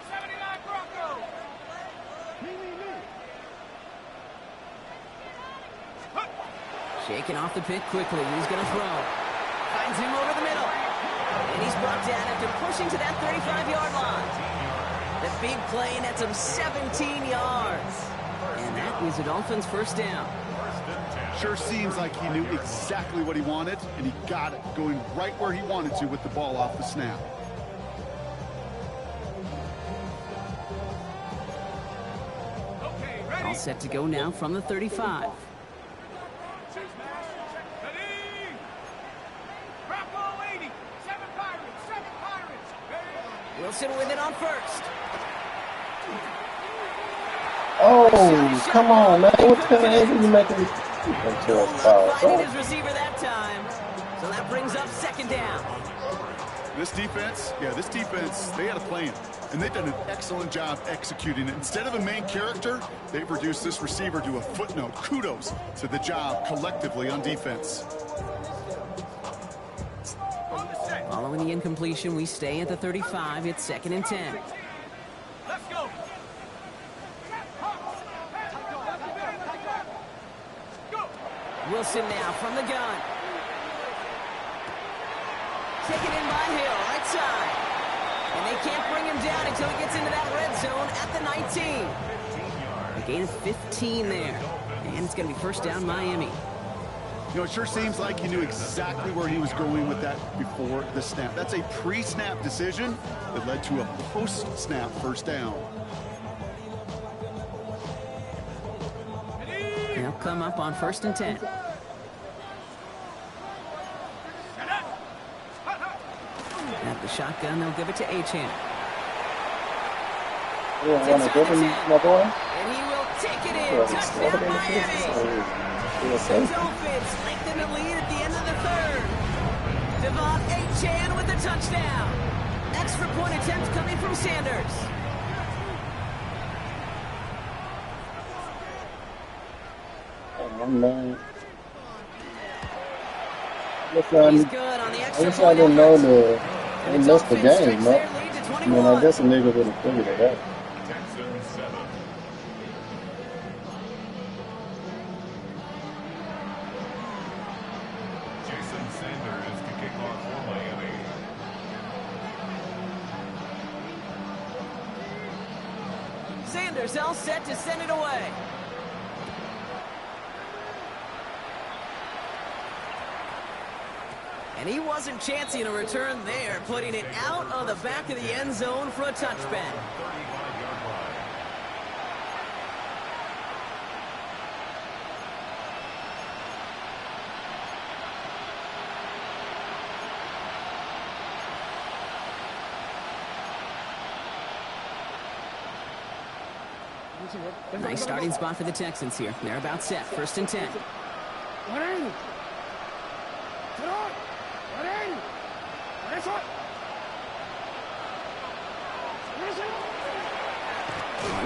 Speaker 6: 79 Broncos.
Speaker 4: Shaking off the pick quickly. He's going to throw. Finds him over the middle. And he's brought down after pushing to that 35-yard line. The big play nets him 17 yards. And that is the Dolphins' 1st down.
Speaker 5: Sure seems like he knew exactly what he wanted, and he got it, going right where he wanted to with the ball off the snap.
Speaker 6: Okay, ready?
Speaker 4: All set to go now from the 35.
Speaker 6: Ready? Bronco 80. 7 Pirates. 7 Pirates.
Speaker 4: Wilson with it on 1st.
Speaker 2: Oh, come on, man. What kind of heck are you making?
Speaker 4: Finding his receiver that time. So that brings up 2nd down.
Speaker 5: This defense, they had a plan, and they've done an excellent job executing it. Instead of a main character, they've reduced this receiver to a footnote. Kudos to the job collectively on defense.
Speaker 4: Following the incompletion, we stay at the 35. It's 2nd and 10.
Speaker 6: Let's go.
Speaker 4: Wilson now from the gun. Taken in by Hill, right side. And they can't bring him down until he gets into that red zone at the 19. A gain of 15 there. And it's going to be first down Miami.
Speaker 5: You know, it sure seems like he knew exactly where he was going with that before the snap. That's a pre-snap decision that led to a post-snap first down.
Speaker 4: They'll come up on 1st and 10. At the shotgun, they'll give it to Achane.
Speaker 2: Want to give him, my boy?
Speaker 4: And he will take it in. Touchdown Miami. The Dolphins lengthen the lead at the end of the 3rd. Devon Achane with the touchdown. Extra point attempt coming from Sanders.
Speaker 2: Man.
Speaker 4: He's good on the extra
Speaker 2: I
Speaker 4: point
Speaker 2: didn't know
Speaker 4: effort.
Speaker 2: they missed the game, no? I mean, I guess a nigga would have figured it out.
Speaker 3: Texans 7. Jason Sanders to kick off for Miami.
Speaker 4: Sanders all set to send it away. And he wasn't chancing a return there, putting it out of the back of the end zone for a touchback.
Speaker 3: 35-yard line.
Speaker 4: Nice starting spot for the Texans here. They're about set. 1st and 10. One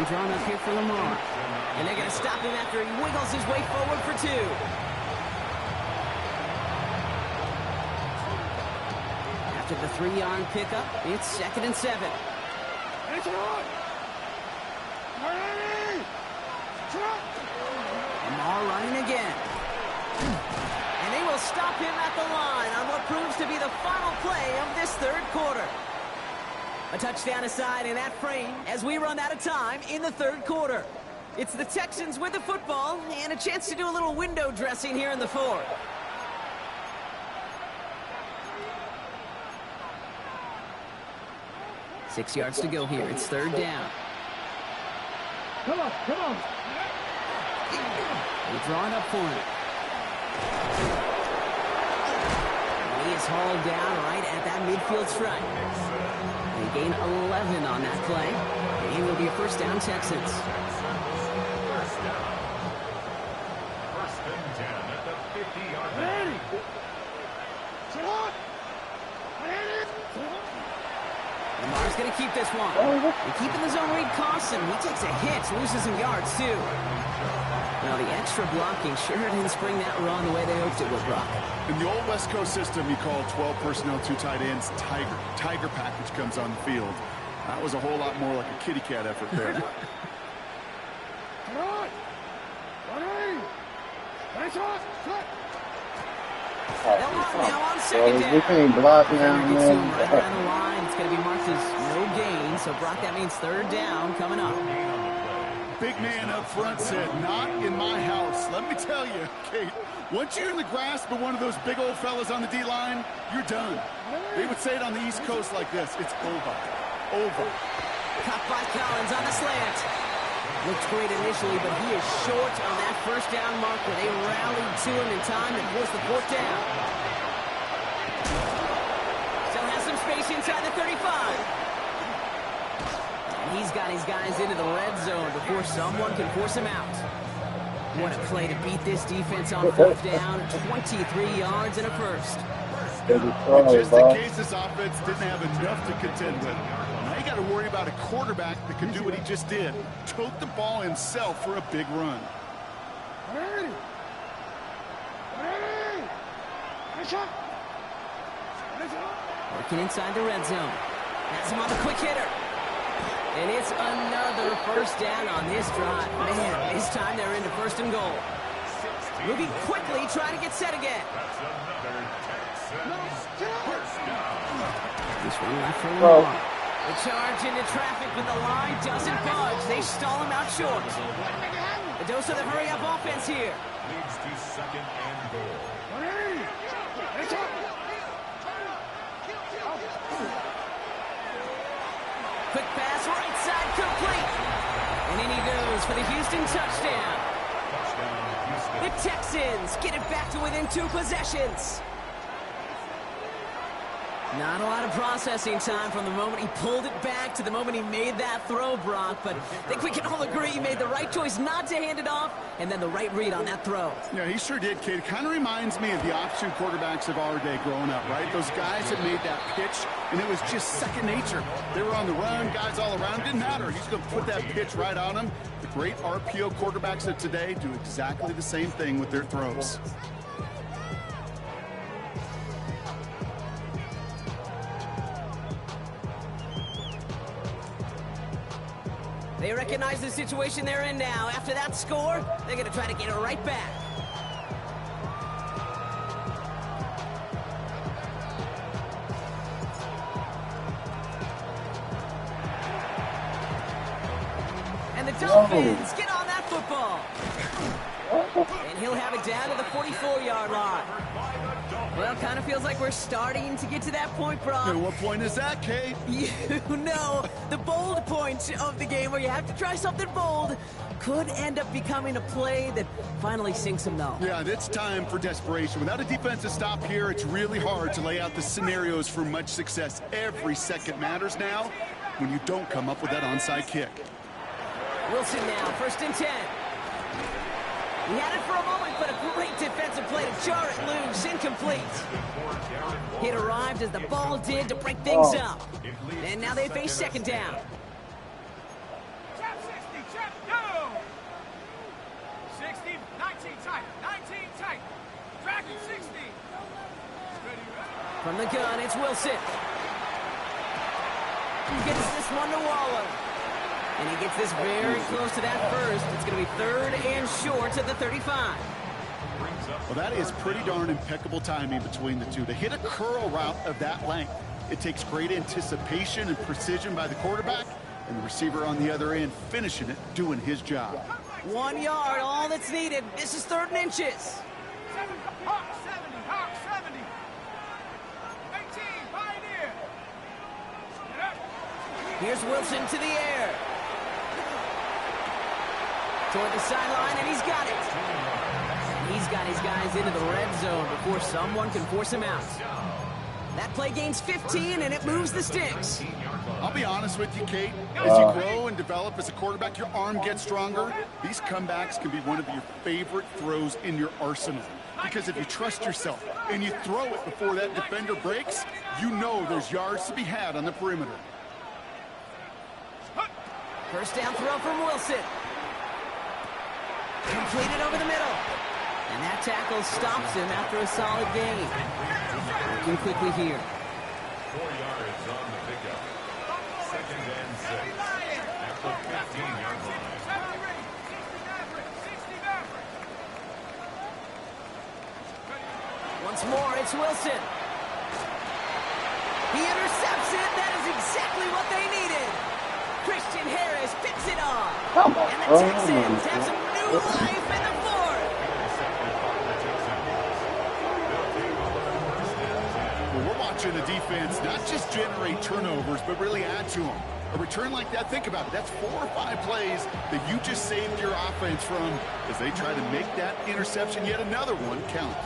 Speaker 4: drawn up here for Lamar. And they're going to stop him after he wiggles his way forward for 2. After the 3-yard pickup, it's 2nd and 7. Lamar running again. And they will stop him at the line on what proves to be the final play of this 3rd quarter. A touchdown aside in that frame as we run out of time in the 3rd quarter. It's the Texans with the football and a chance to do a little window dressing here in the 4th. Six yards to go here. It's 3rd down.
Speaker 6: Come on.
Speaker 4: They draw it up for him. He is hauled down right at that midfield stripe. They gain 11 on that play. And will be a first down Texans.
Speaker 3: First down. 1st and 10 at the 50-yard line.
Speaker 4: Lamar's going to keep this one. And keeping the zone read costs him. He takes a hit, loses some yards too. Now the extra blocking sure didn't spring that run the way they hoped it would, Brock.
Speaker 5: In the old West Coast system, you call 12 personnel, 2 tight ends, Tiger. Tiger package comes on the field. That was a whole lot more like a kitty cat effort there.
Speaker 4: Now on second down.
Speaker 2: We can't block now,
Speaker 4: Gets to him
Speaker 2: man.
Speaker 4: right around the line. It's going to be marked as no gain. So, Brock, that means 3rd down coming up.
Speaker 5: Big man up front said, not in my house. Let me tell you, Kate, once you're in the grasp of one of those big old fellas on the D-line, you're done. They would say it on the East Coast like this. It's over. Over.
Speaker 4: Caught by Collins on the slant. Looked great initially, but he is short on that first down marker. They rallied to him in time to force the 4th down. Still has some space inside the 35. And he's got his guys into the red zone before someone can force him out. What a play to beat this defense on 4th down. 23 yards and a first.
Speaker 5: Just in case this offense didn't have enough to contend with. Now you got to worry about a quarterback that can do what he just did. Tote the ball himself for a big run.
Speaker 4: Working inside the red zone. Has him on the quick hitter. And it's another first down on this drive. Man, this time they're into first and goal. Moving quickly, trying to get set again. This one left for long. The charge into traffic, but the line doesn't budge. They stall him out short. A dose of the hurry-up offense here.
Speaker 3: Leads to second and goal.
Speaker 4: Quick pass, right side, complete. And in he goes for the Houston touchdown. The Texans get it back to within 2 possessions. Not a lot of processing time from the moment he pulled it back to the moment he made that throw, Brock. But I think we can all agree he made the right choice not to hand it off, and then the right read on that throw.
Speaker 5: Yeah, he sure did, kid. It kind of reminds me of the option quarterbacks of our day growing up, right? Those guys that made that pitch, and it was just second nature. They were on the run, guys all around. Didn't matter. He's going to put that pitch right on him. The great RPO quarterbacks of today do exactly the same thing with their throws.
Speaker 4: They recognize the situation they're in now. After that score, they're going to try to get it right back. And the Dolphins get on that football. And he'll have it down to the 44-yard line. Well, kind of feels like we're starting to get to that point, Brock.
Speaker 5: And what point is that, Kate?
Speaker 4: You know, the bold point of the game where you have to try something bold could end up becoming a play that finally sinks him, though.
Speaker 5: Yeah, it's time for desperation. Without a defensive stop here, it's really hard to lay out the scenarios for much success. Every second matters now when you don't come up with that onside kick.
Speaker 4: Wilson now, 1st and 10. He had it for a moment, but a great defensive play to jar it loose, incomplete. It arrived as the ball did to break things up. And now they face 2nd down.
Speaker 6: Chap 60, chap, go! 60, 19 tight, 19 tight. Dragon 60. Ready.
Speaker 4: From the gun, it's Wilson. He gets this one to Waller. And he gets this very close to that first. It's going to be 3rd and short at the 35.
Speaker 5: Well, that is pretty darn impeccable timing between the two. To hit a curl route of that length, it takes great anticipation and precision by the quarterback, and the receiver on the other end finishing it, doing his job.
Speaker 4: 1 yard, all that's needed. This is 3rd and inches.
Speaker 6: Hawk 70, Hawk 70. 18, Pioneer. Get up.
Speaker 4: Here's Wilson to the air. Toward the sideline, and he's got it. And he's got his guys into the red zone before someone can force him out. That play gains 15, and it moves the sticks.
Speaker 5: I'll be honest with you, Kate. As you grow and develop as a quarterback, your arm gets stronger. These comebacks can be one of your favorite throws in your arsenal. Because if you trust yourself and you throw it before that defender breaks, you know there's yards to be had on the perimeter.
Speaker 4: 1st down throw from Wilson. Completed over the middle. And that tackle stops him after a solid gain. Working quickly here.
Speaker 3: 4 yards on the pickup. 2nd and 6. At the 15-yard line.
Speaker 6: 70 ready, 60 Maverick, 60 Maverick.
Speaker 4: Once more, it's Wilson. He intercepts it. That is exactly what they needed. Christian Harris picks it off. And the Texans have some new life in the 4th.
Speaker 5: Well, we're watching the defense not just generate turnovers, but really add to them. A return like that, think about it. That's 4 or 5 plays that you just saved your offense from as they try to make that interception, yet another one, count.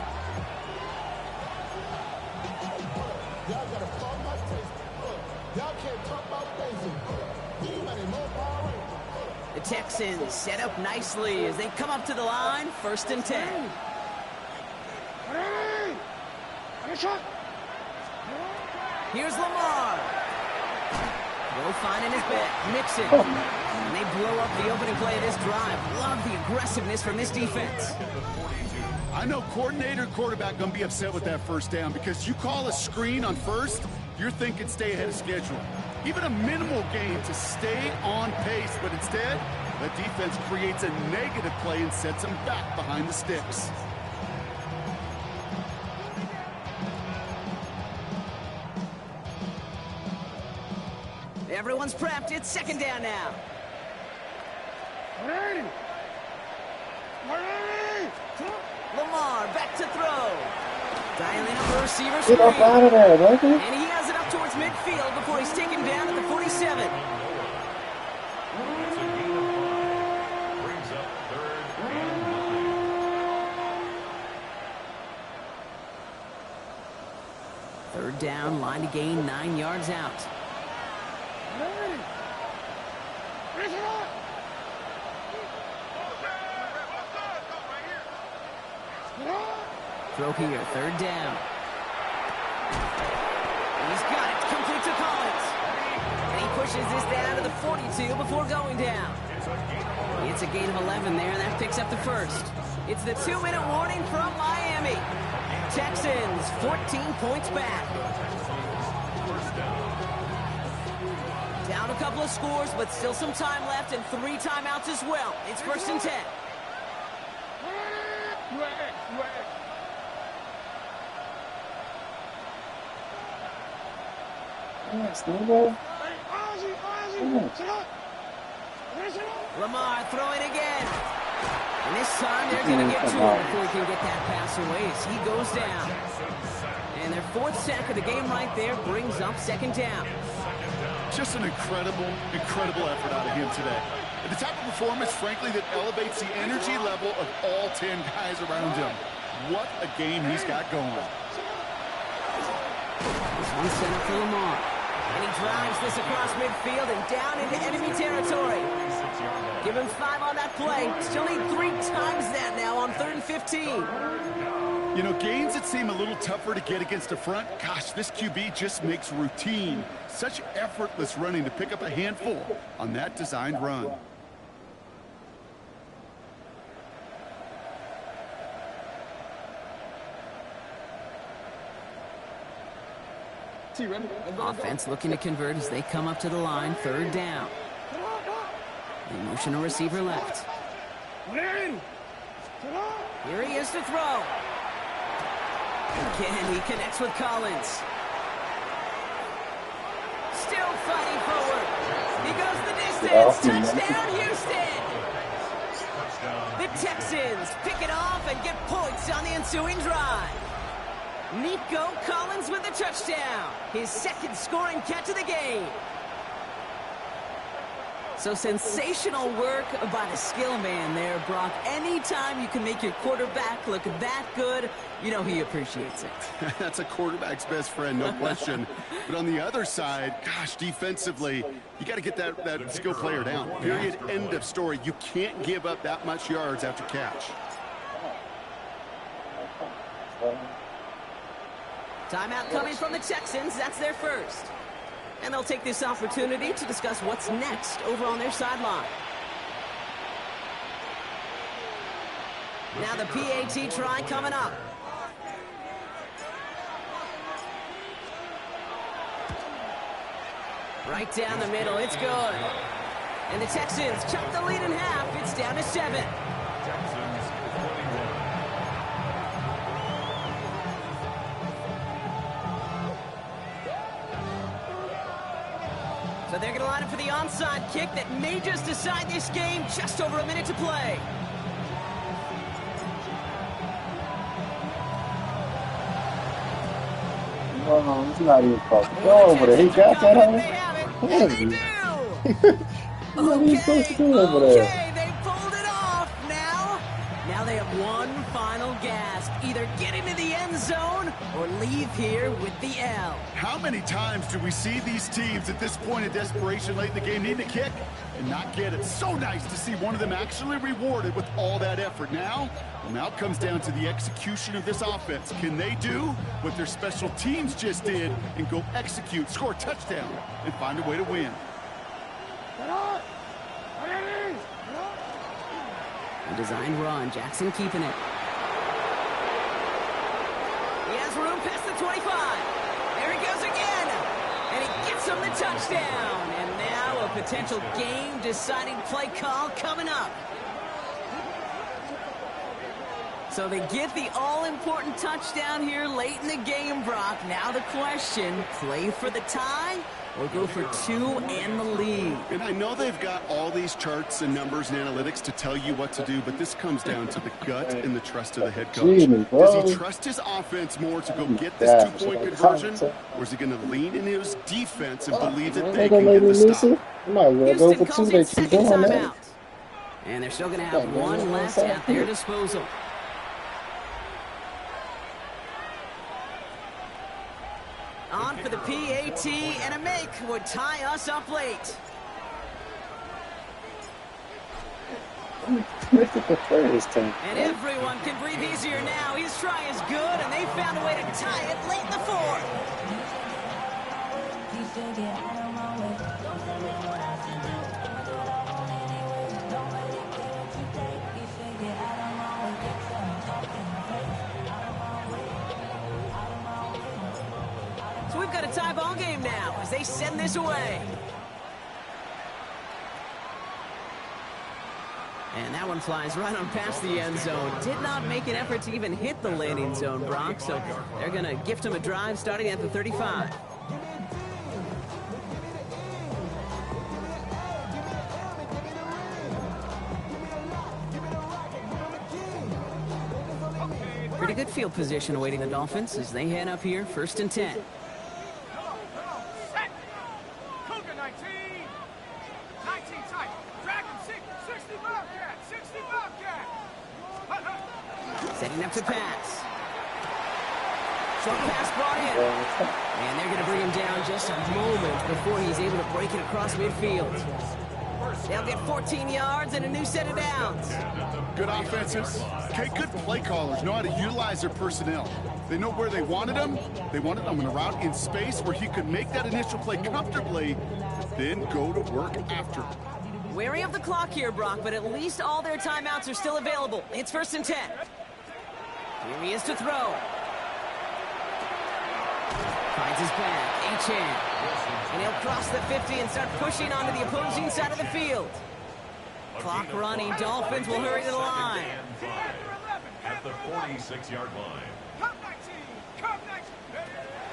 Speaker 7: Y'all gotta talk about taste. Y'all can't talk about basic.
Speaker 4: The Texans set up nicely as they come up to the line, 1st and 10. Here's Lamar. Will finding his back. Mixon. And they blow up the opening play of this drive. Love the aggressiveness from this defense.
Speaker 5: I know coordinator and quarterback going to be upset with that first down because you call a screen on first, you're thinking stay ahead of schedule. Even a minimal gain to stay on pace, but instead, the defense creates a negative play and sets them back behind the sticks.
Speaker 4: Everyone's prepped. It's second down now. Lamar back to throw. Dialing up the receiver screen.
Speaker 2: Get up out of there, baby.
Speaker 4: And he has it up towards midfield before he's taken down at the 47.
Speaker 3: Brings up 3rd and 9.
Speaker 4: Third down, line to gain 9 yards out. Throw here, third down. He's got it, complete to Collins. And he pushes this down to the 42 before going down. It's a gain of 11 there, and that picks up the first. It's the 2-minute warning from Miami. Texans, 14 points back. Down a couple of scores, but still some time left and 3 timeouts as well. It's 1st and 10. Lamar throwing again. And this time they're going to get to him before he can get that pass away as he goes down. And their 4th sack of the game right there brings up second down.
Speaker 5: Just an incredible effort out of him today. And the type of performance, frankly, that elevates the energy level of all 10 guys around him. What a game he's got going.
Speaker 4: This one's sent up for Lamar. And he drives this across midfield and down into enemy territory. Give him 5 on that play. Still need 3 times that now on 3rd and 15.
Speaker 5: You know, gains that seem a little tougher to get against the front, gosh, this QB just makes routine. Such effortless running to pick up a handful on that designed run.
Speaker 4: Offense looking to convert as they come up to the line. 3rd down. They motion a receiver left. Here he is to throw. Again, he connects with Collins. Still fighting forward. He goes the distance. Touchdown, Houston. The Texans pick it off and get points on the ensuing drive. Nico Collins with the touchdown. His 2nd scoring catch of the game. So sensational work by the skill man there, Brock. Anytime you can make your quarterback look that good, you know he appreciates it.
Speaker 5: That's a quarterback's best friend, no question. But on the other side, gosh, defensively, you got to get that skill player down. Period, end of story. You can't give up that much yards after catch.
Speaker 4: Timeout coming from the Texans. That's their first. And they'll take this opportunity to discuss what's next over on their sideline. Now the PAT try coming up. Right down the middle. It's good. And the Texans chop the lead in half. It's down to 7. So they're going to line up for the onside kick that may just decide this game. Just over a minute to play.
Speaker 2: Oh, it's not even supposed to go over there. He got that on
Speaker 4: They
Speaker 2: him.
Speaker 4: have it.
Speaker 2: Hey.
Speaker 4: And they do.
Speaker 2: What are you supposed to do over there?
Speaker 4: Okay, they pulled it off. Now they have one final gasp. Either get into the end zone or leave here with the L.
Speaker 5: How many times do we see these teams at this point of desperation late in the game need to kick and not get it? So nice to see one of them actually rewarded with all that effort. Now it comes down to the execution of this offense. Can they do what their special teams just did and go execute, score a touchdown, and find a way to win?
Speaker 4: A designed run. Jackson keeping it. He has room past the 25. There he goes again. And he gets him the touchdown. And now a potential game-deciding play call coming up. So they get the all-important touchdown here late in the game, Brock. Now the question, play for the tie or go for two and the lead?
Speaker 5: And I know they've got all these charts and numbers and analytics to tell you what to do, but this comes down to the gut and the trust of the head coach. Does he trust his offense more to go get this two-point conversion, or is he going to lean in his defense and believe that they can get the stop?
Speaker 4: Houston calls it second timeout. And they're still going to have one left at their disposal. On for the PAT, and a make would tie us up late. And everyone can breathe easier now. His try is good, and they found a way to tie it late in the fourth. So we've got a tie ball game now as they send this away. And that one flies right on past the end zone. Did not make an effort to even hit the landing zone, Brock. So they're going to gift him a drive starting at the 35. Pretty good field position awaiting the Dolphins as they head up here, 1st and 10. Setting up to pass. Short pass brought in. And they're going to bring him down just a moment before he's able to break it across midfield. They'll get 14 yards and a new set of downs.
Speaker 5: Good offenses. Okay, good play callers know how to utilize their personnel. They know where they wanted them. They wanted them in a route in space where he could make that initial play comfortably, then go to work after.
Speaker 4: Wary of the clock here, Brock, but at least all their timeouts are still available. It's 1st and 10. Here he is to throw. Finds his back, Achane. And he'll cross the 50 and start pushing onto the opposing side of the field. Clock running, Dolphins will hurry to the line.
Speaker 3: At the 46-yard line.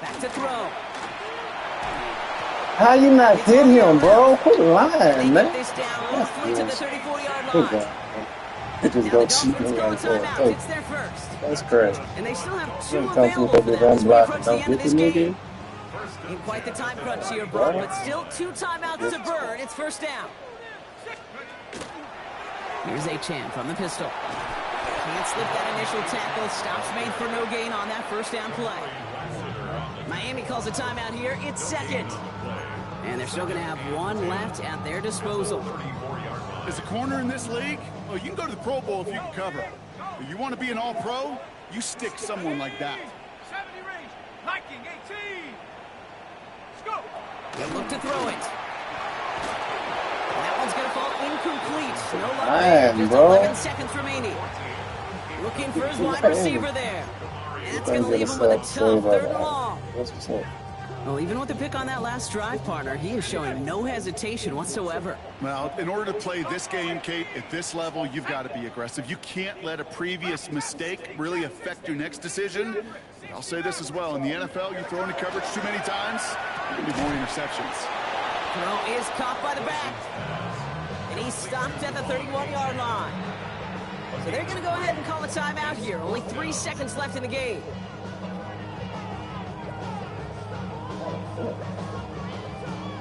Speaker 4: Back to throw.
Speaker 2: How you not hit him, bro? Quit lying, man.
Speaker 4: This down roughly to the 34-yard line.
Speaker 2: Just go shoot me like that.
Speaker 4: It's their first.
Speaker 2: That's crazy.
Speaker 4: And they still have two available for them as we approach the end of this game. In quite the time crunch here, Brock, but still 2 timeouts to burn. It's 1st down. Here's Achane from the pistol. Can't slip that initial tackle. Stops made for no gain on that 1st down play. Miami calls a timeout here. It's 2nd. And they're still going to have 1 left at their disposal.
Speaker 5: As a corner in this league, well, you can go to the Pro Bowl if you can cover. If you want to be an all-pro, you stick someone like that.
Speaker 6: 70 range, liking 18. Let's go.
Speaker 4: They'll look to throw it. That one's going to fall incomplete. No luck there. Just 11 seconds remaining. Looking for his wide receiver there. And that's going to leave him with a tough 3rd and long. Well, even with the pick on that last drive, partner, he is showing no hesitation whatsoever.
Speaker 5: Well, in order to play this game, Kate, at this level, you've got to be aggressive. You can't let a previous mistake really affect your next decision. But I'll say this as well. In the NFL, you throw into coverage too many times, there'll be more interceptions.
Speaker 4: Throw is caught by the back. And he's stopped at the 31-yard line. So they're going to go ahead and call a timeout here. Only 3 seconds left in the game.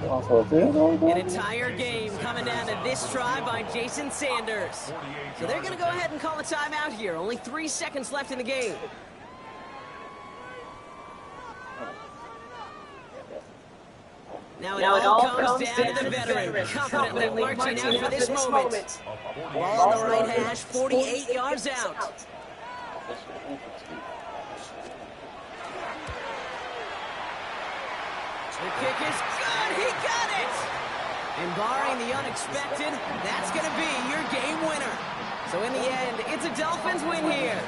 Speaker 2: Also,
Speaker 4: An entire game coming down to this try by Jason Sanders. So they're going to go ahead and call a timeout here. Only 3 seconds left in the game. Now it all comes down to the veteran, confidently marching out for this moment. Ball on the right hash, 48 yards out. The kick is good. He got it. And barring the unexpected, that's going to be your game winner. So in the end, it's a Dolphins win here.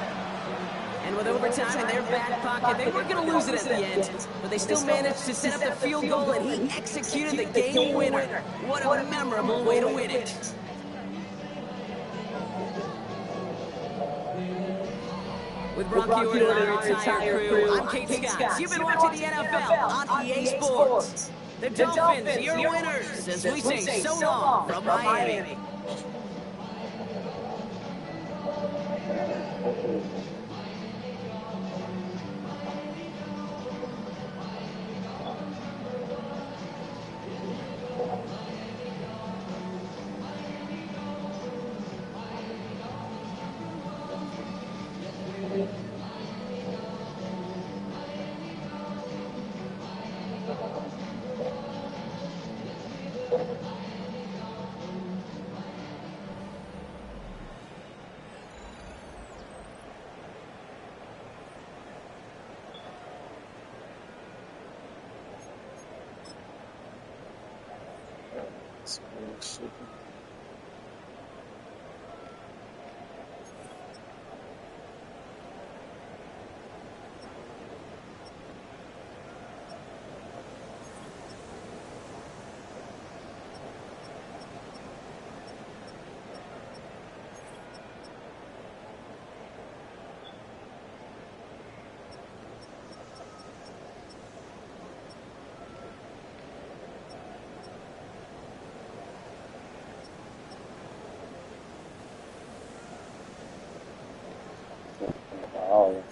Speaker 4: And with overtime in their back pocket, they were going to lose it at the end. But they still managed to set up the field goal, and he executed the game winner. What a memorable way to win it. With Bronco and our entire crew, I'm Kate Scott. You've been watching the NFL on EA Sports. The Dolphins, your winners, as we say so long from Miami.
Speaker 2: Oh,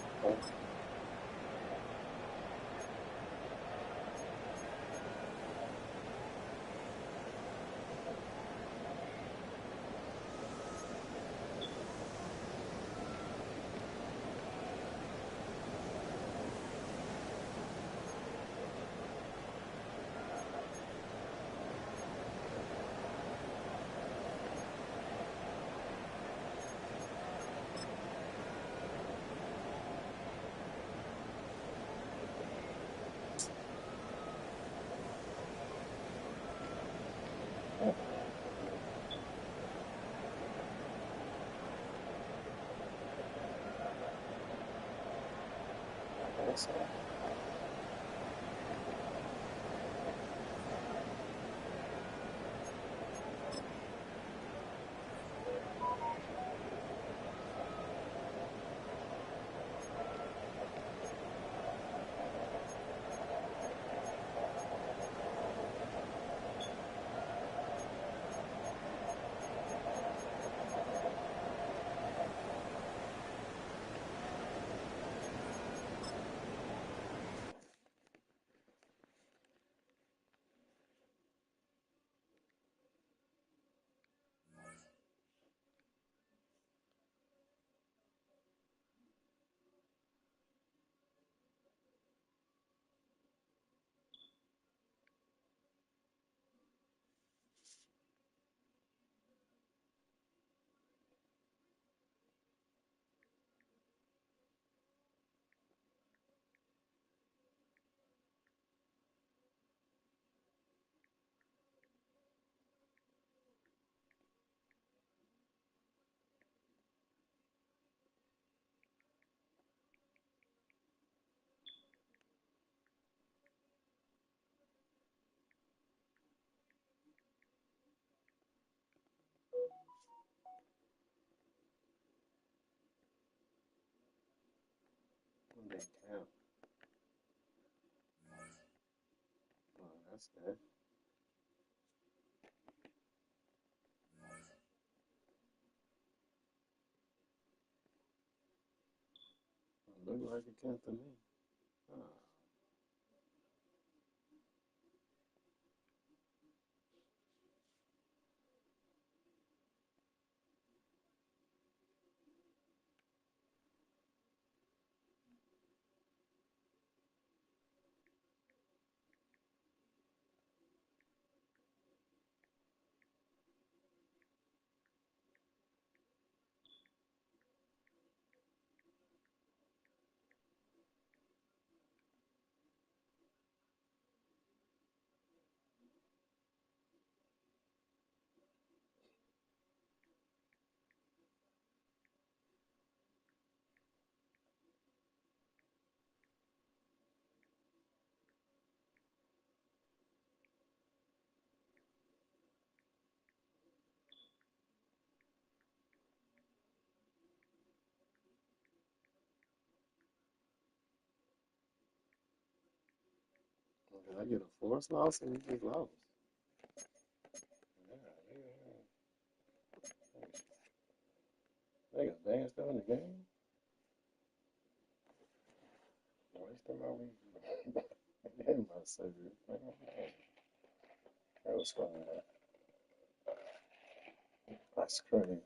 Speaker 2: that's they count. Oh, that's good. Look like it count to me. Oh. Did I get a forced loss or we just lost? Yeah, they got banned still in the game? Wasting my week. Damn, my savior. That was fun. That's crazy.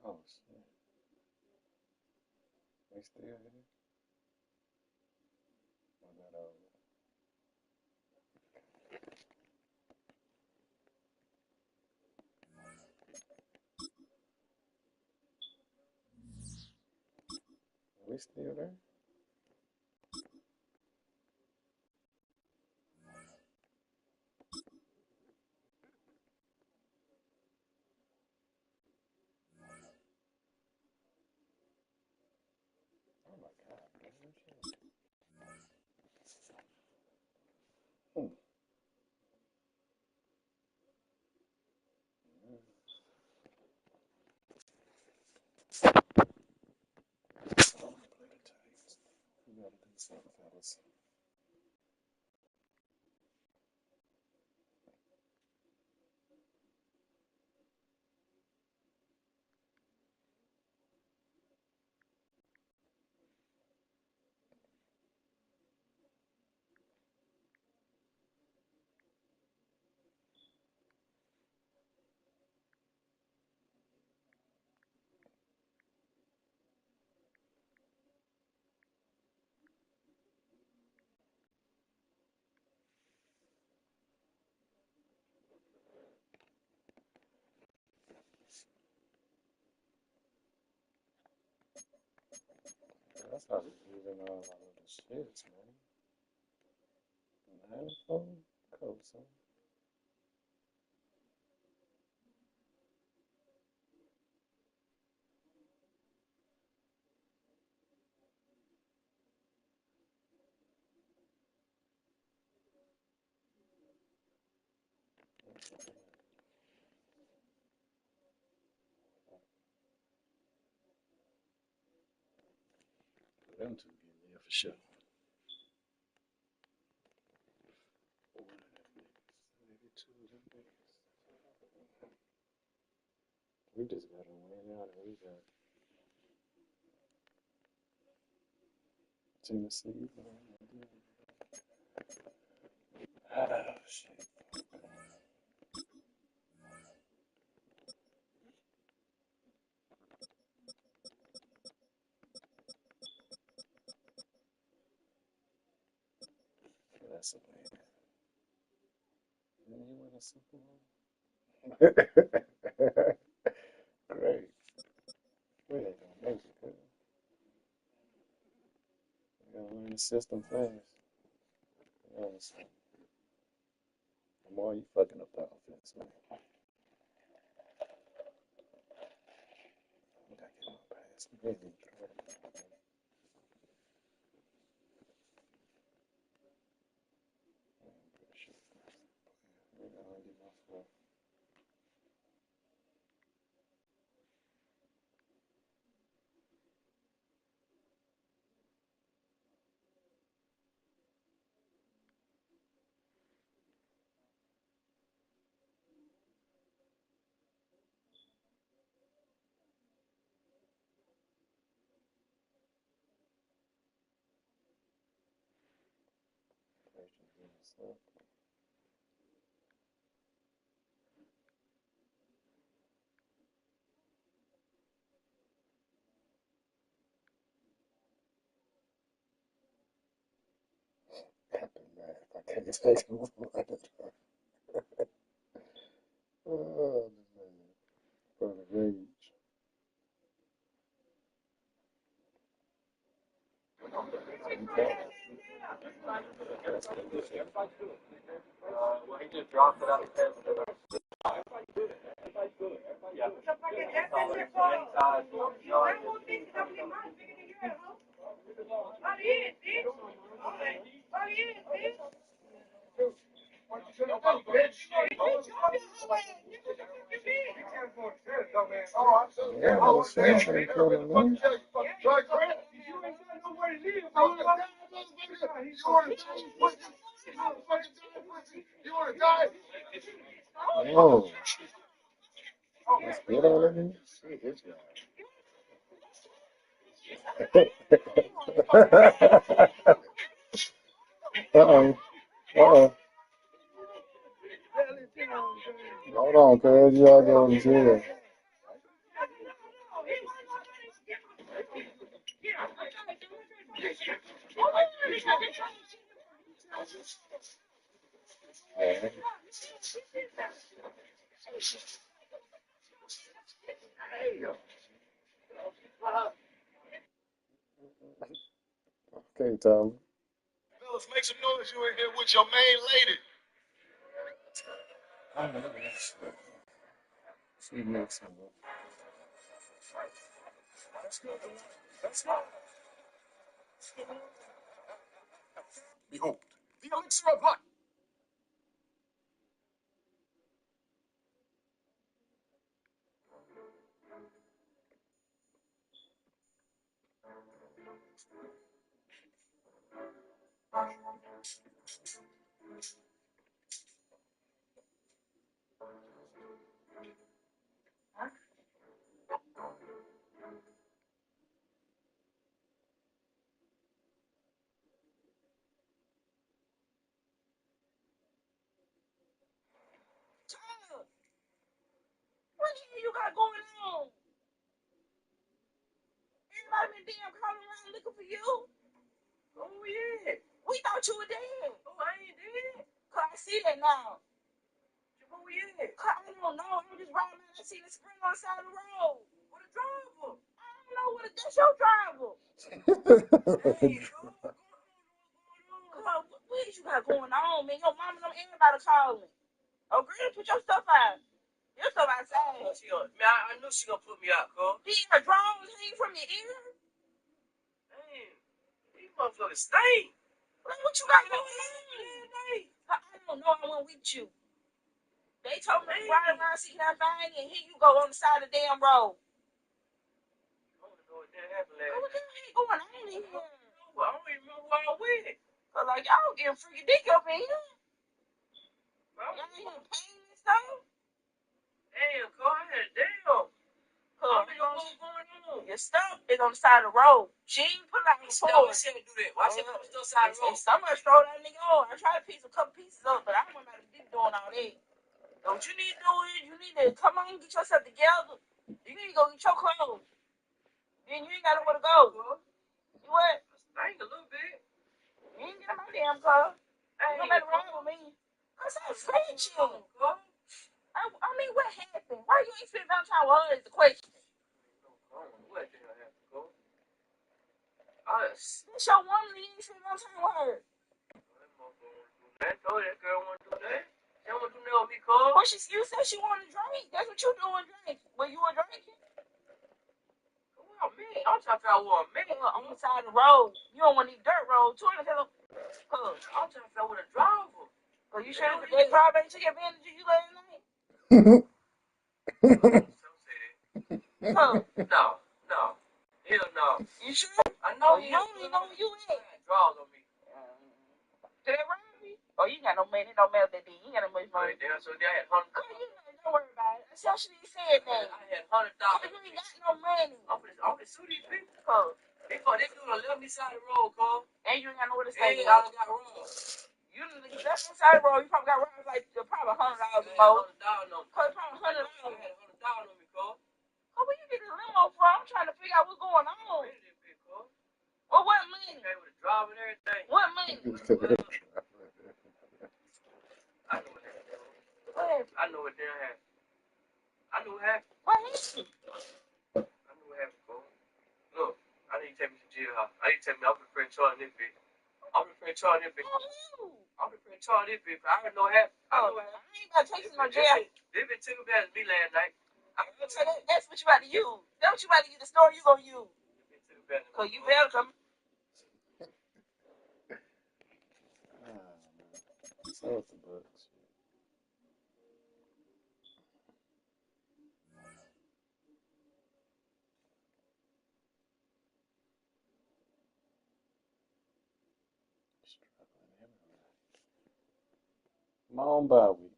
Speaker 2: Oh, shit. We still here? Or that over? We still there? Oh my God, man. Shit. Hmm. Oh, play the Titans. We gotta do something, fellas. That's how we using all our little shits, man. 9-4? Cool, son. Them two getting there for sure. One of them niggas. Maybe two of them niggas. We just gotta win out and we got Tennessee. Oh, shit. That's a win. Great. We ain't gonna make it, cuz. You gotta learn the system fast. You know, the more you fucking up the offense, man. I gotta get my pass. We really need to throw it. Shit. We gotta get my foot. Happen, man. If I can't take him, oh, man. For the rage. Yeah, I was saying they coming, man. Oh, let's get on it. Uh-oh. Uh-oh. Hold on, cuz. You all go to jail. Okay, Tyler.
Speaker 1: Fellas, make some noise. You in here with your main lady.
Speaker 2: She makes some.
Speaker 1: Behold, the elixir of life.
Speaker 8: What the hell you got going on? Everybody been damn calling around looking for you. Oh, yeah. We thought you were dead. Oh, I ain't dead. Cause I see that now. Where we at? Cause I don't know. I'm just riding around. I see the spring on the side of the road. What a driver? I don't know what that's your driver. Hey, what you got going on, man? Your mama and everybody calling. Oh, girl, put your stuff out. Your stuff outside. I knew she gonna put me out, girl. These her drones hang from your ear? Damn, these motherfuckers stink. What you got going on? I don't know. I went with you. They told me to ride around, see that thing, and here you go on the side of the damn road. I don't know what that happened last night. What the hell going on in here? I don't even know who I was with. Cause like y'all getting freaky dick up in here. Y'all ain't here pain and stuff. Damn, go ahead, damn. Your stuff is on the side of the road. She ain't put it on the floor. She didn't do that. Why she put it on the side of the road? Somebody throw that nigga on. I tried to piece a couple pieces up, but I don't want to be doing all that. So what you need to do is you need to come on and get yourself together. You need to go get your clothes. Then you ain't got nowhere to go. You what? I stink a little bit. You ain't get in my damn car. You don't let it ride with me. I said friendship. I mean, what happened? Why you ain't spend Valentine with her is the question.
Speaker 1: What the hell happened, bro?
Speaker 8: That's your woman, you ain't spend Valentine with her.
Speaker 1: I told that girl want to do that. She don't want to do that with me, cuz.
Speaker 8: Well, you said she wanted to drink. That's what you doing, drink. Well, you were drinking.
Speaker 1: Well, man, I'm trying to figure out what man
Speaker 8: on the side of the road. You don't want these dirt roads. I'm trying to
Speaker 1: figure out what a driver.
Speaker 8: So you sure they probably took advantage of you last night?
Speaker 1: No. Hell no.
Speaker 8: You sure?
Speaker 1: I know
Speaker 8: you don't even know where you at.
Speaker 1: Draws on me.
Speaker 8: Did they rob me? Oh, you ain't got no money. No matter that day. You ain't got no money.
Speaker 1: Right there, so they had $100.
Speaker 8: Don't worry about it. That's how she said that.
Speaker 1: I had $100.
Speaker 8: You ain't got no money.
Speaker 1: I'm gonna sue these people. They do the left me side of the road, cuz.
Speaker 8: And you ain't got nowhere to stay.
Speaker 1: I don't got robbed.
Speaker 8: You left on the side of the road. You probably got robbed like probably $100 more.
Speaker 1: $100 on me.
Speaker 8: Probably $100.
Speaker 1: I had $100 on me, cuz.
Speaker 8: Oh, where you get the limo from? I'm trying to figure out what's going on. Well, what money?
Speaker 1: Okay, with the drive and everything.
Speaker 8: What money?
Speaker 1: I know what happened. I know what damn happened. I know what happened.
Speaker 8: What happened?
Speaker 1: I know what happened, bro. Look, I need to take me to jail house. I need to take me. I'm the friend Charlie this bitch. I'm the friend Charlie this bitch. I'm the friend Charlie this bitch. I already know what happened. I
Speaker 8: ain't about to take you to no jail.
Speaker 1: This bitch took advantage of me last night.
Speaker 8: That's what you about to use. That's what you about to use. The story you gonna use. Cause you better come.
Speaker 2: So it's the books. Come on, Bobby.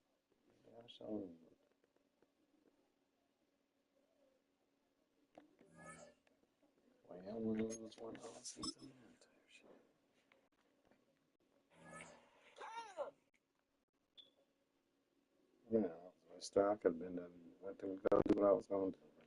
Speaker 2: You know, I could have been done. I think I do what I was going to do.